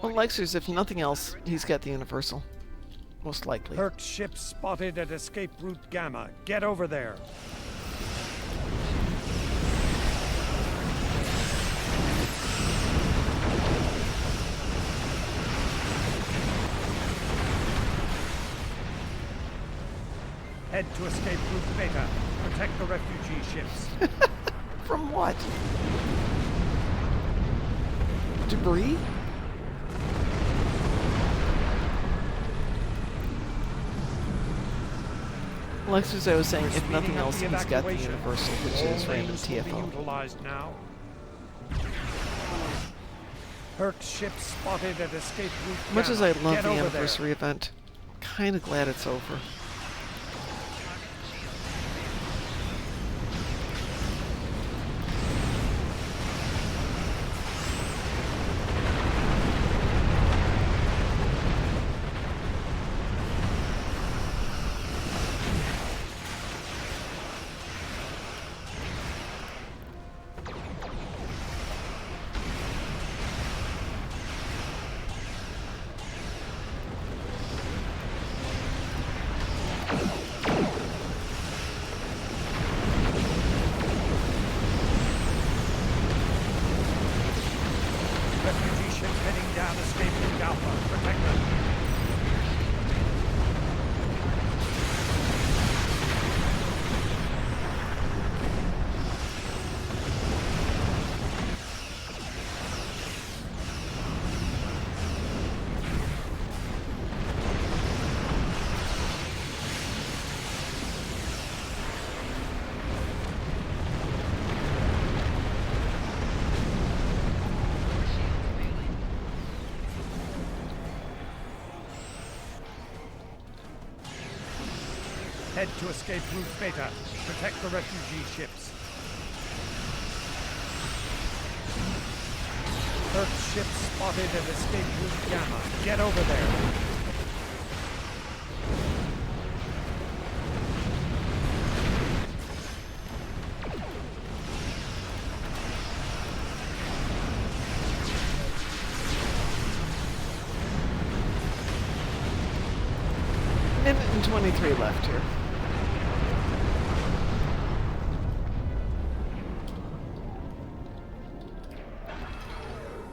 Well, Lexers, if nothing else, he's got the Universal. Most likely. Herc ship spotted at escape route Gamma. Get over there. Head to escape route Beta. Protect the refugee ships. From what? Debris? Lexus, I was saying, if nothing else, he's got the Universal, which is random TFO. Utilized now. Herc ship spotted at escape route Much as I Gamma. love Get the over anniversary event, kind of glad it's over. Refugee ships heading down escape route Alpha. Protect them. Head to escape route Beta. Protect the refugee ships. Herc ship spotted at escape route Gamma. Get over there. Minute and 23 left here.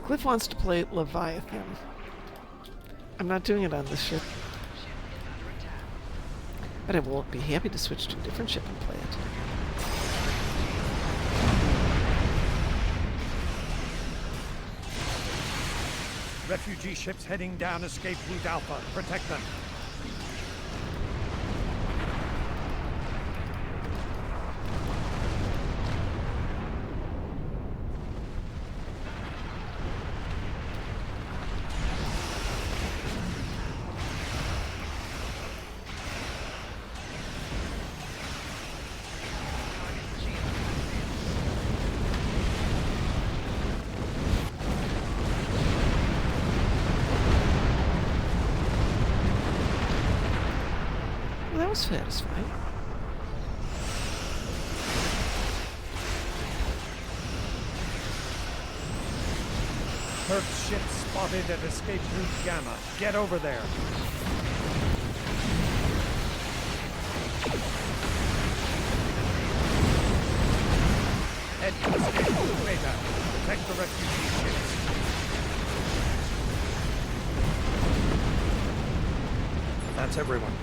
Cliff wants to play Leviathan. I'm not doing it on this ship. But I will be happy to switch to a different ship and play it. Refugee ships heading down escape route Alpha. Protect them. Well, that was satisfying. Herc's ship spotted at escape route Gamma. Get over there. Head to escape route Beta. Protect the refugee ships. That's everyone.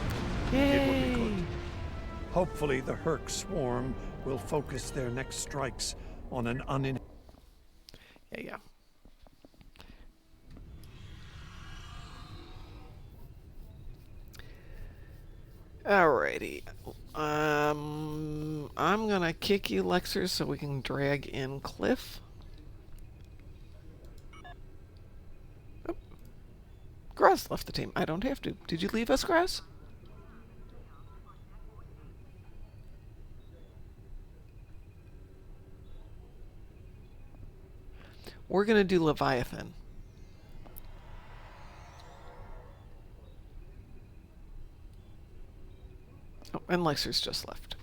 It will be good. Yay! Hopefully the Herc swarm will focus their next strikes on an Yeah. Alrighty. I'm gonna kick you, Lexer, so we can drag in Cliff. Oh. Grass left the team. I don't have to. Did you leave us, Grass? We're gonna do Leviathan. Oh, and Lexer's just left.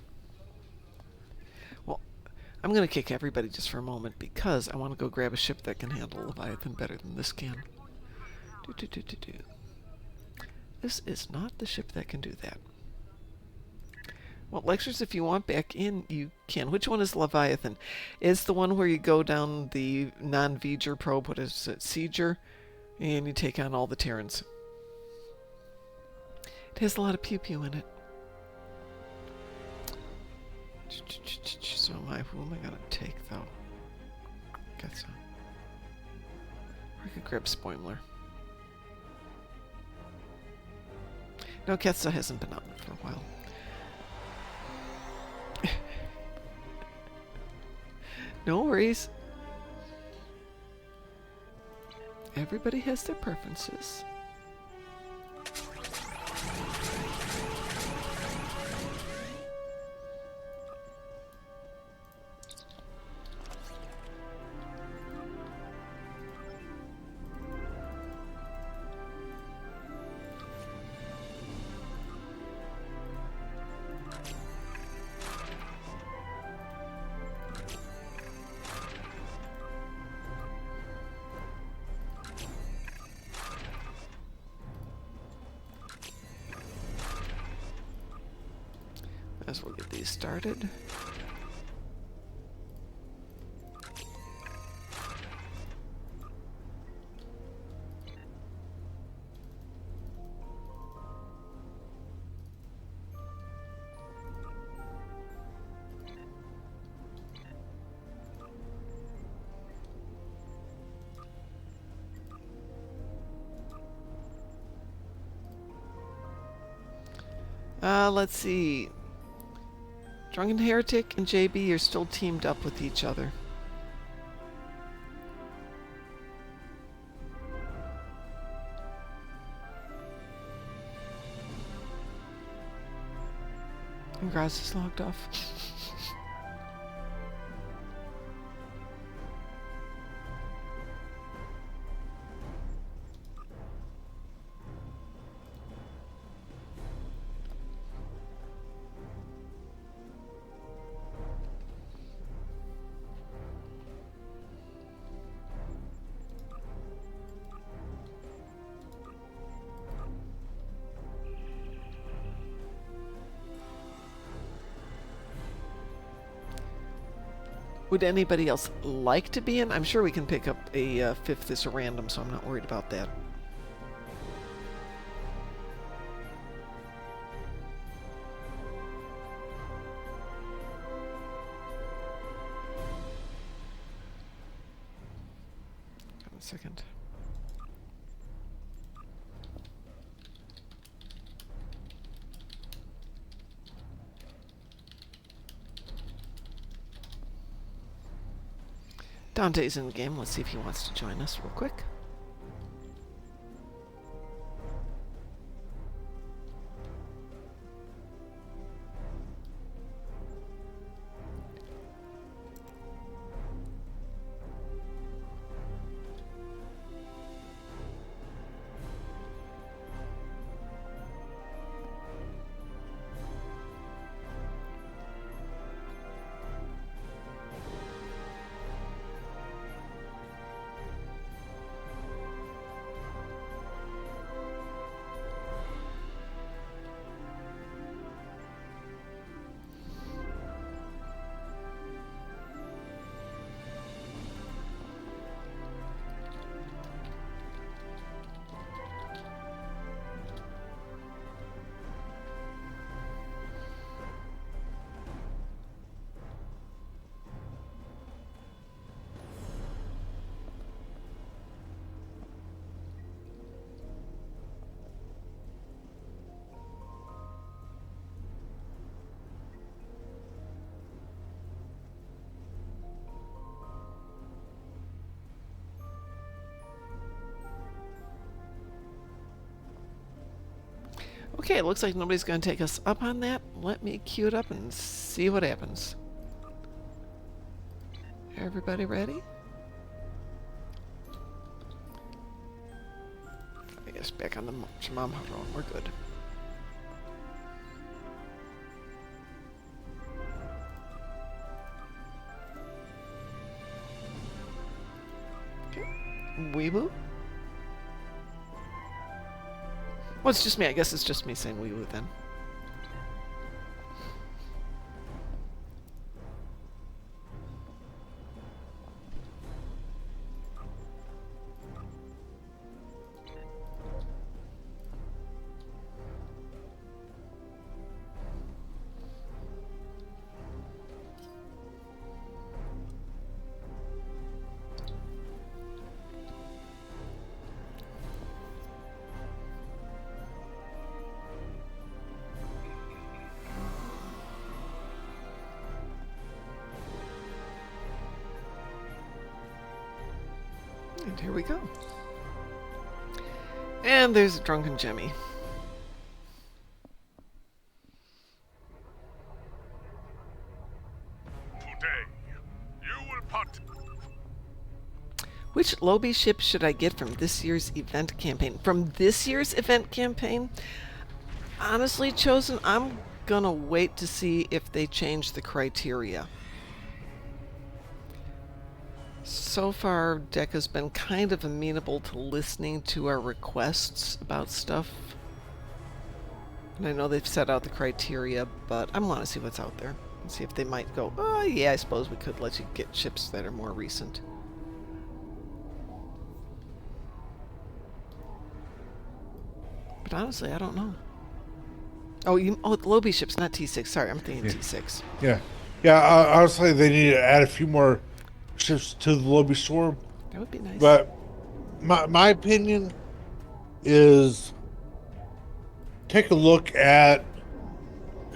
Well, I'm going to kick everybody just for a moment because I want to go grab a ship that can handle Leviathan better than this can. This is not the ship that can do that. Well, Lexers, if you want back in, you can. Which one is Leviathan? It's the one where you go down the non-V'ger probe, what is it, Sieger, and you take on all the Terrans. It has a lot of pew-pew in it. So who am I gonna take though? Ketsa. I could grab Spoimler. No, Ketsa hasn't been out for a while. No worries. Everybody has their preferences. As we'll get these started. Let's see. Drunken Heretic and JB are still teamed up with each other. And Graz is logged off. Would anybody else like to be in? I'm sure we can pick up a fifth as a random, so I'm not worried about that. One second. Dante's in the game. Let's see if he wants to join us real quick. Okay, it looks like nobody's going to take us up on that. Let me queue it up and see what happens. Everybody ready? I guess back on the Shamam Haro. We're good. Okay. Weeboo? Well, it's just me. I guess it's just me saying weeboo then. And here we go. And there's a drunken Jimmy. Which lobby ship should I get from this year's event campaign? From this year's event campaign? Honestly, Chosen, I'm gonna wait to see if they change the criteria. So far, Deck has been kind of amenable to listening to our requests about stuff. And I know they've set out the criteria, but I want to see what's out there. And see if they might go, oh yeah, I suppose we could let you get ships that are more recent. But honestly, I don't know. Oh, lobby ships, not T6. Sorry, I'm thinking T6. Yeah. Yeah, honestly, they need to add a few more ships to the lobby storm. That would be nice. But my opinion is take a look at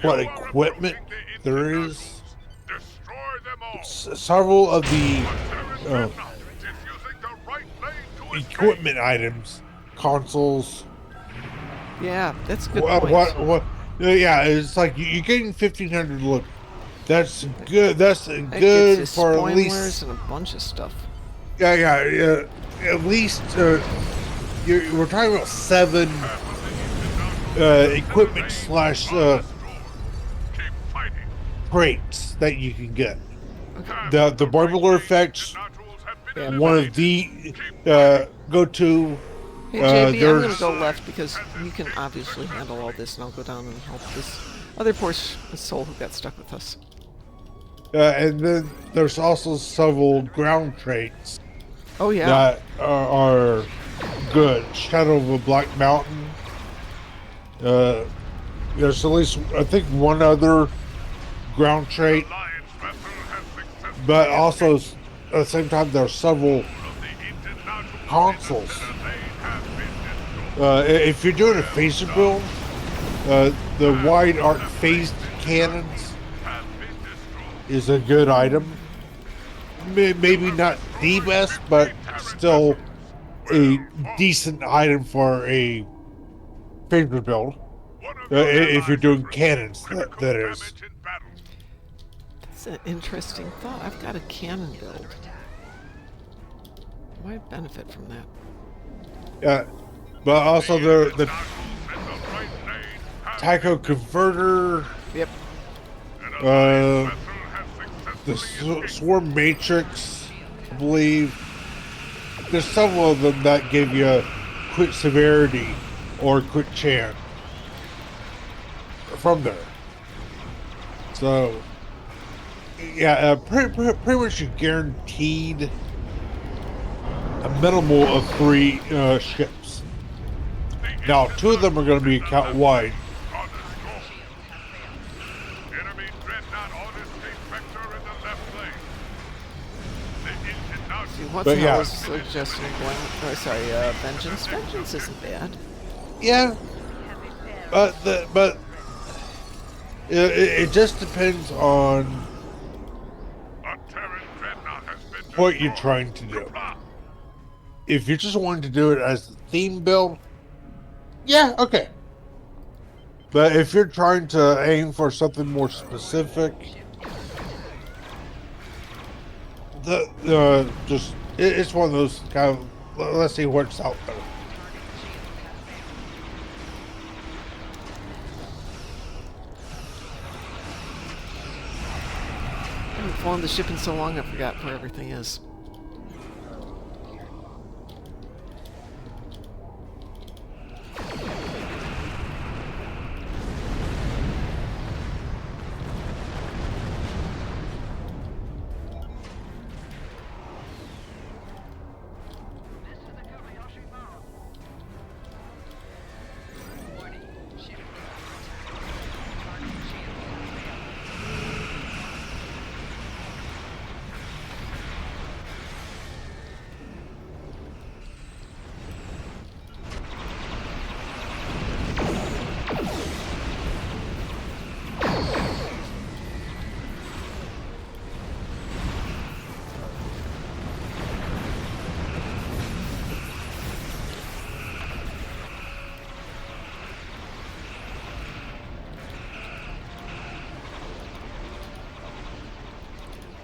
what equipment there is. Several of the equipment items, consoles. Yeah, that's a good point. Yeah, it's like you're getting 1,500 look. That's good. That's That good gets for you at least. spoilers and a bunch of stuff. Yeah. At least we're talking about 7 equipment slash crates that you can get. Okay. The Barbler effects, Yeah, one of the go-to. Hey, JB, I'm going there's- to go left because you can obviously handle all this, and I'll go down and help this other poor soul who got stuck with us. And then there's also several ground traits Oh, yeah. that are good. Shadow of a Black Mountain. There's at least, I think, one other ground trait. But also, at the same time, there are several consoles. If you're doing a phaser build, the wide arc phased cannons is a good item. Maybe not the best, but still a decent item for a phaser build. If you're doing cannons, that is. That's an interesting thought. I've got a cannon build. Why benefit from that? Yeah, but also the Tycho converter. Yep. The Swarm Matrix, I believe. There's several of them that give you quick severity or quick chance from there. So, yeah, pretty much you're guaranteed a minimal of 3 ships. Now, 2 of them are going to be account wide. See, what's But yeah. was suggesting going... Oh, sorry, Vengeance. Vengeance isn't bad. Yeah, but it just depends on what you're trying to do. If you're just wanting to do it as the theme build, yeah, okay. But if you're trying to aim for something more specific, it's one of those kind of, let's see what's out there. I haven't flown the ship in so long I forgot where everything is.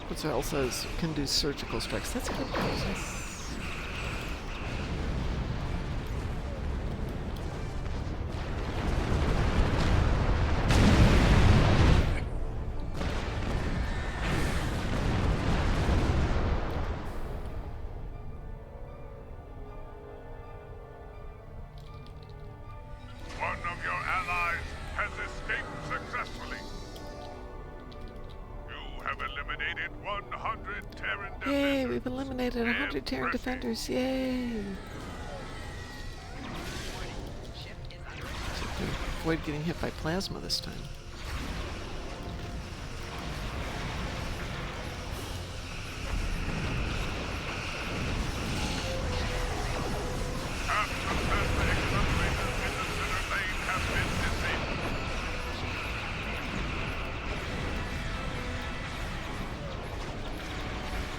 What's else says can do surgical strikes. That's good. Yes. One of your allies has escaped successfully. You have eliminated 100 Terran defenders. Yay, we've eliminated 100 Terran defenders. Yay. Avoid getting hit by plasma this time. Half the plasma accelerators in the center lane have been disabled.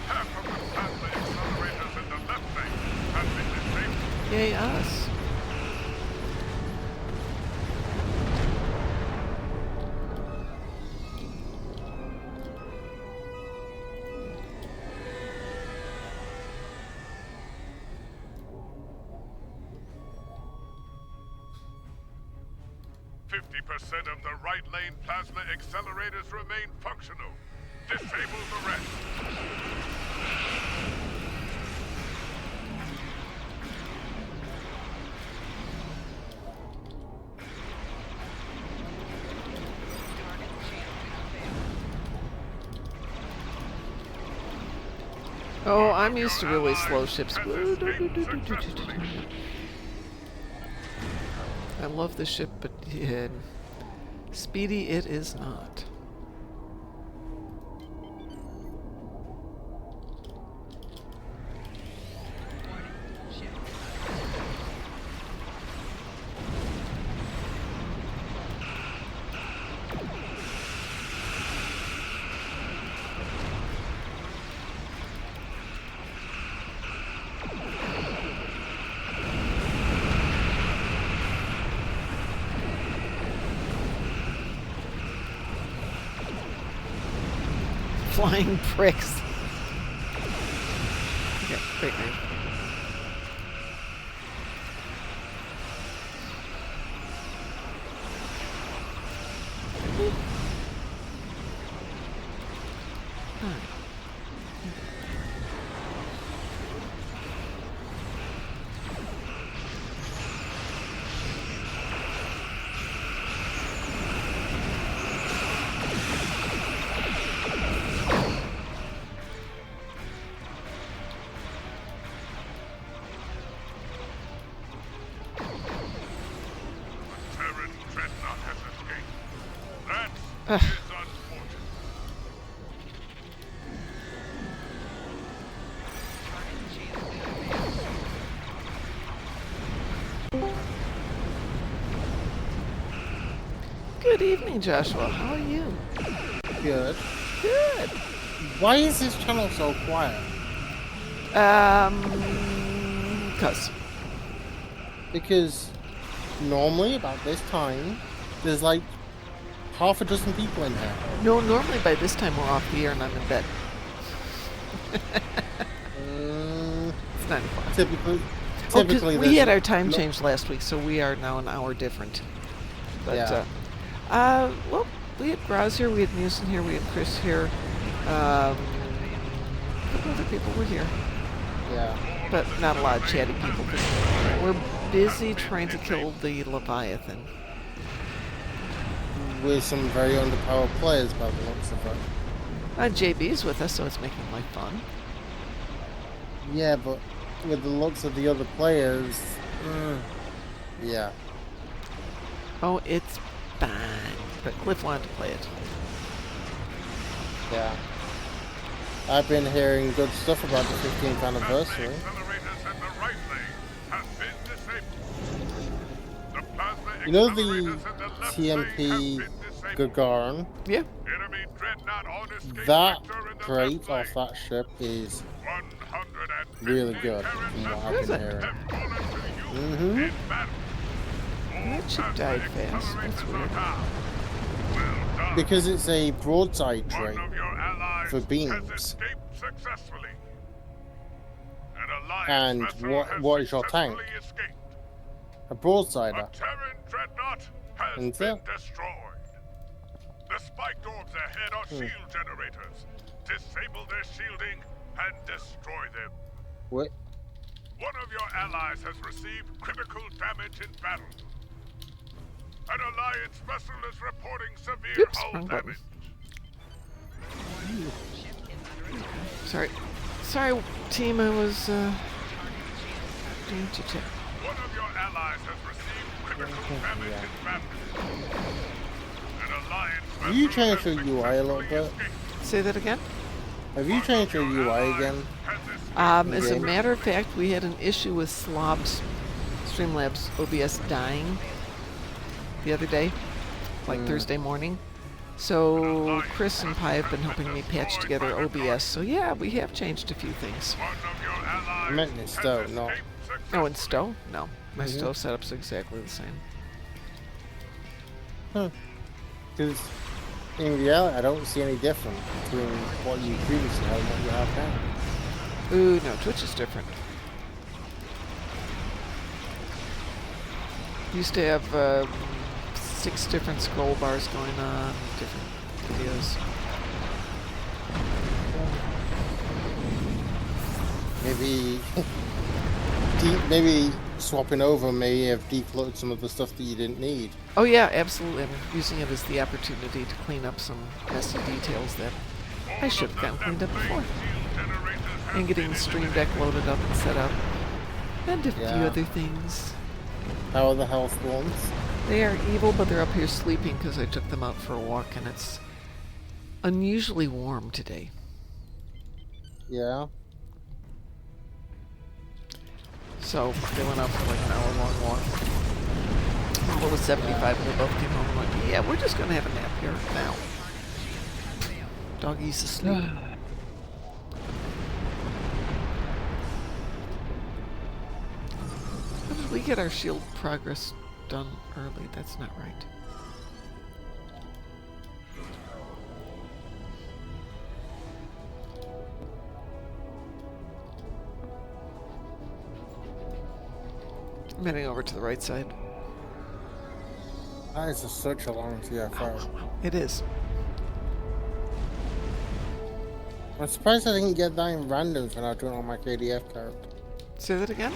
Half of the plasma accelerators in the left lane have been disabled. Yay, us. Percent of the right lane plasma accelerators remain functional. Disable the rest. Oh, I'm used to really slow ships. I love this ship, but yeah, speedy it is not. Flying pricks. Okay, great name. Terran dreadnought has escaped. That is unfortunate. Good evening, Joshua. How are you? Good. Good. Why is this channel so quiet? Cause. Because normally about this time, There's like half a dozen people in here. No, normally by this time we're off the air and I'm in bed. It's 9 o'clock. Typically, Oh, 'cause we there's had our time change last week, so we are now an hour different. But, Yeah. well, we had Graz here, we had Musin here, we had Chris here. A couple other people were here, Yeah. but not a lot of chatty people. 'Cause we're busy trying to kill the Leviathan. With some very underpowered players by the looks of it. JB's with us, so it's making life fun. Yeah, but with the looks of the other players, yeah. Oh, it's fine. But Cliff wanted to play it. Yeah. I've been hearing good stuff about the 15th anniversary. Accelerators in the right lane have been disabled. The plasma You know the accelerators in the left TMP lane have been disabled. Yeah. Gagarin? Enemy dreadnought on escape That vector in the crate left off that ship is 150 really good from what I've Is been it? hearing. have fallen to you Mm-hmm. in battle. That ship died fast. That's weird. Well done. Because it's a broadside One trait. of your allies for has beams. escaped successfully. An alliance And vessel has what is your tank? successfully escaped. A A broadsider. Terran dreadnought has And been so- destroyed. The spiked orbs ahead are shield generators. Disable their shielding and destroy them. What? One of your allies has received critical damage in battle. An alliance vessel is reporting severe Oops, hull wrong button. damage. Sorry. Sorry, team, I was, doing chit-chat. One of your allies has received critical damage in battle. An alliance Have you vessel changed has your UI a little successfully bit? escaped. Say that again? Have you changed your UI again? As a Okay. matter of fact, we had an issue with Slob's Streamlabs OBS dying the other day, like Thursday morning. So Chris and Pi have been helping me patch together OBS. So yeah, we have changed a few things. One of your allies I meant in Stowe, has not. escaped Oh, in successfully. Stowe? No. My Stowe setup's exactly the same. Because in reality, I don't see any difference between what you previously had and what you have now. Ooh, no, Twitch is different. Used to have 6 different scroll bars going on, different videos. Maybe, maybe swapping over may have decluttered some of the stuff that you didn't need. Oh yeah, absolutely. I'm using it as the opportunity to clean up some messy details that I should have gotten cleaned up before. And getting the stream deck loaded up and set up. And a few Yeah. other things. How are the health ones? They are evil, but they're up here sleeping because I took them out for a walk and it's unusually warm today. Yeah. So they went out for like an hour-long walk. It was 75 and they both came home and went, yeah, we're just going to have a nap here now. Doggy's asleep. How did we get our shield progress done early? That's not right. I'm heading over to the right side. That is such a long TFO. It is. I'm surprised I didn't get that in randoms when I was doing all my KDF character. Say that again?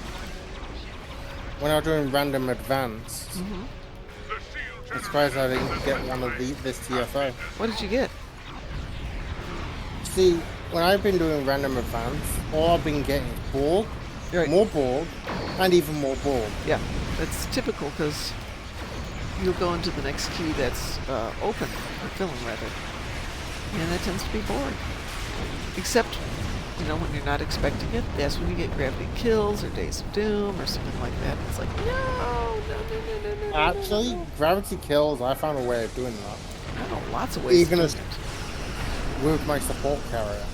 When I was doing random advance, I'm surprised I didn't get one of this TFO. What did you get? See, when I've been doing random advance, all I've been getting is Borg, Right. more Borg, and even more Borg. Yeah, that's typical because you'll go into the next queue that's open, or filling rather, and that tends to be bored. Except, you know, when you're not expecting it, that's when you get Gravity Kills or Days of Doom or something like that. It's like, no. Actually, Gravity Kills, I found a way of doing that. I know lots of ways. Even to as do it. with my support carrier.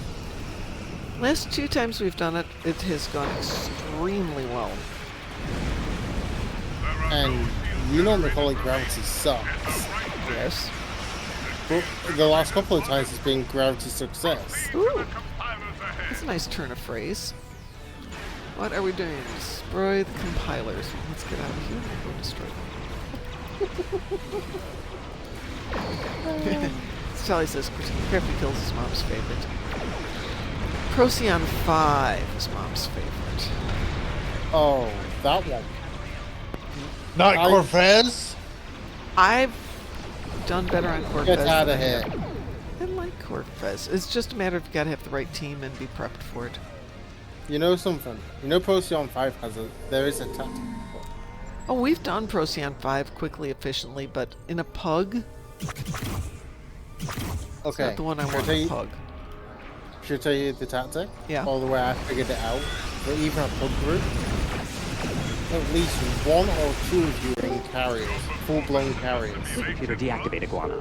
Last 2 times we've done it, it has gone extremely well. And You normally call it gravity sucks. Yes. But the last couple of times it's been gravity success. Ooh. That's a nice turn of phrase. What are we doing? Destroy the compilers. Let's get out of here and go destroy them. Sally says Crafty Kills is Mom's favorite. Procyon 5 is Mom's favorite. Oh, that one. Not Corvez? I've done better on Corvez. Get out of here. I like Corvez. It's just a matter of you gotta have the right team and be prepped for it. You know something? You know Procyon 5 there is a tactic. Oh, we've done Procyon 5 quickly, efficiently, but in a pug? It's Okay. not the one I Should want tell in a you- pug. Should I tell you the tactic? Yeah. All the way I figured it out. But even a pub group, at least one or two of you are in carriers. Full-blown carriers. Computer deactivate iguana.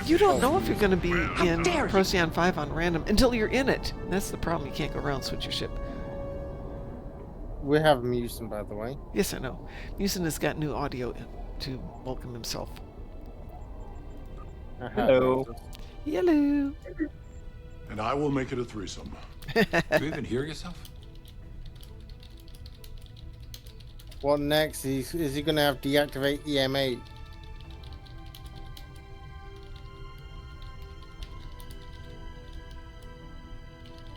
You don't know if you're going to be in Procyon 5 on random until you're in it. And that's the problem. You can't go around and switch your ship. We have Musin, by the way. Yes, I know. Musin has got new audio to welcome himself. Hello. Hello. And I will make it a threesome. Do you even hear yourself? What next? Is he going to have deactivate EMA?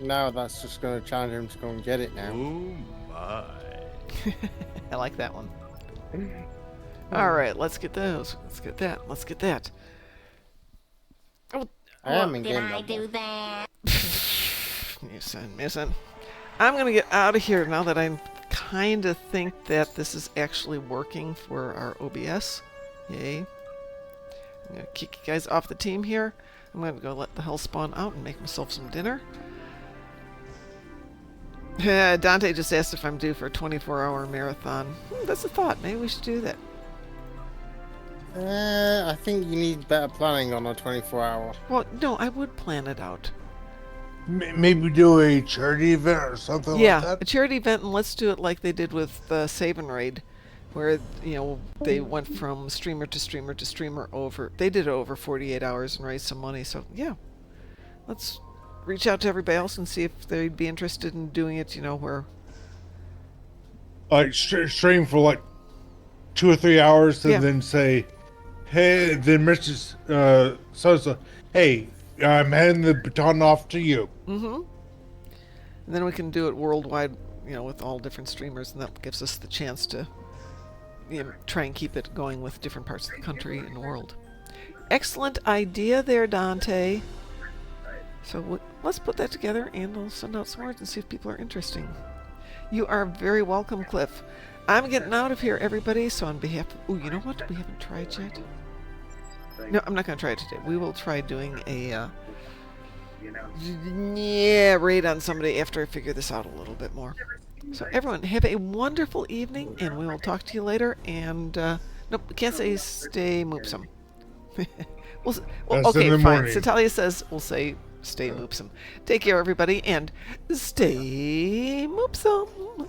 Now that's just going to challenge him to go and get it now. Oh my. I like that one. All right, let's get those. Let's get that. Let's get that. Oh, I am in game. Missing. I'm gonna get out of here now that I kind of think that this is actually working for our OBS. Yay! I'm gonna kick you guys off the team here. I'm gonna go let the hell spawn out and make myself some dinner. Dante just asked if I'm due for a 24-hour marathon. That's a thought. Maybe we should do that. I think you need better planning on a 24-hour. Well, no, I would plan it out. Maybe do a charity event or something Yeah, like a that? charity event, and let's do it like they did with Save and Raid, where, you know, they went from streamer to streamer to streamer over. They did it over 48 hours and raised some money, so yeah. Let's reach out to everybody else and see if they'd be interested in doing it, you know, where... Like, stream for like 2 or 3 hours and Yeah. then say, hey, then Mrs. So, hey, I'm handing the baton off to you. Mm-hmm. And then we can do it worldwide, you know, with all different streamers, and that gives us the chance to, you know, try and keep it going with different parts of the country and world. Excellent idea there, Dante. So let's put that together, and we'll send out some words and see if people are interested. You are very welcome, Cliff. I'm getting out of here, everybody, so on behalf of... Ooh, you know what? We haven't tried yet. No, I'm not going to try it today. We will try doing a... raid on somebody after I figure this out a little bit more. So everyone, have a wonderful evening, and we will talk to you later. And nope, we can't say stay moopsome. Well, That's okay, in the fine. morning. So Talia says we'll say stay moopsome. Take care, everybody, and stay moopsome.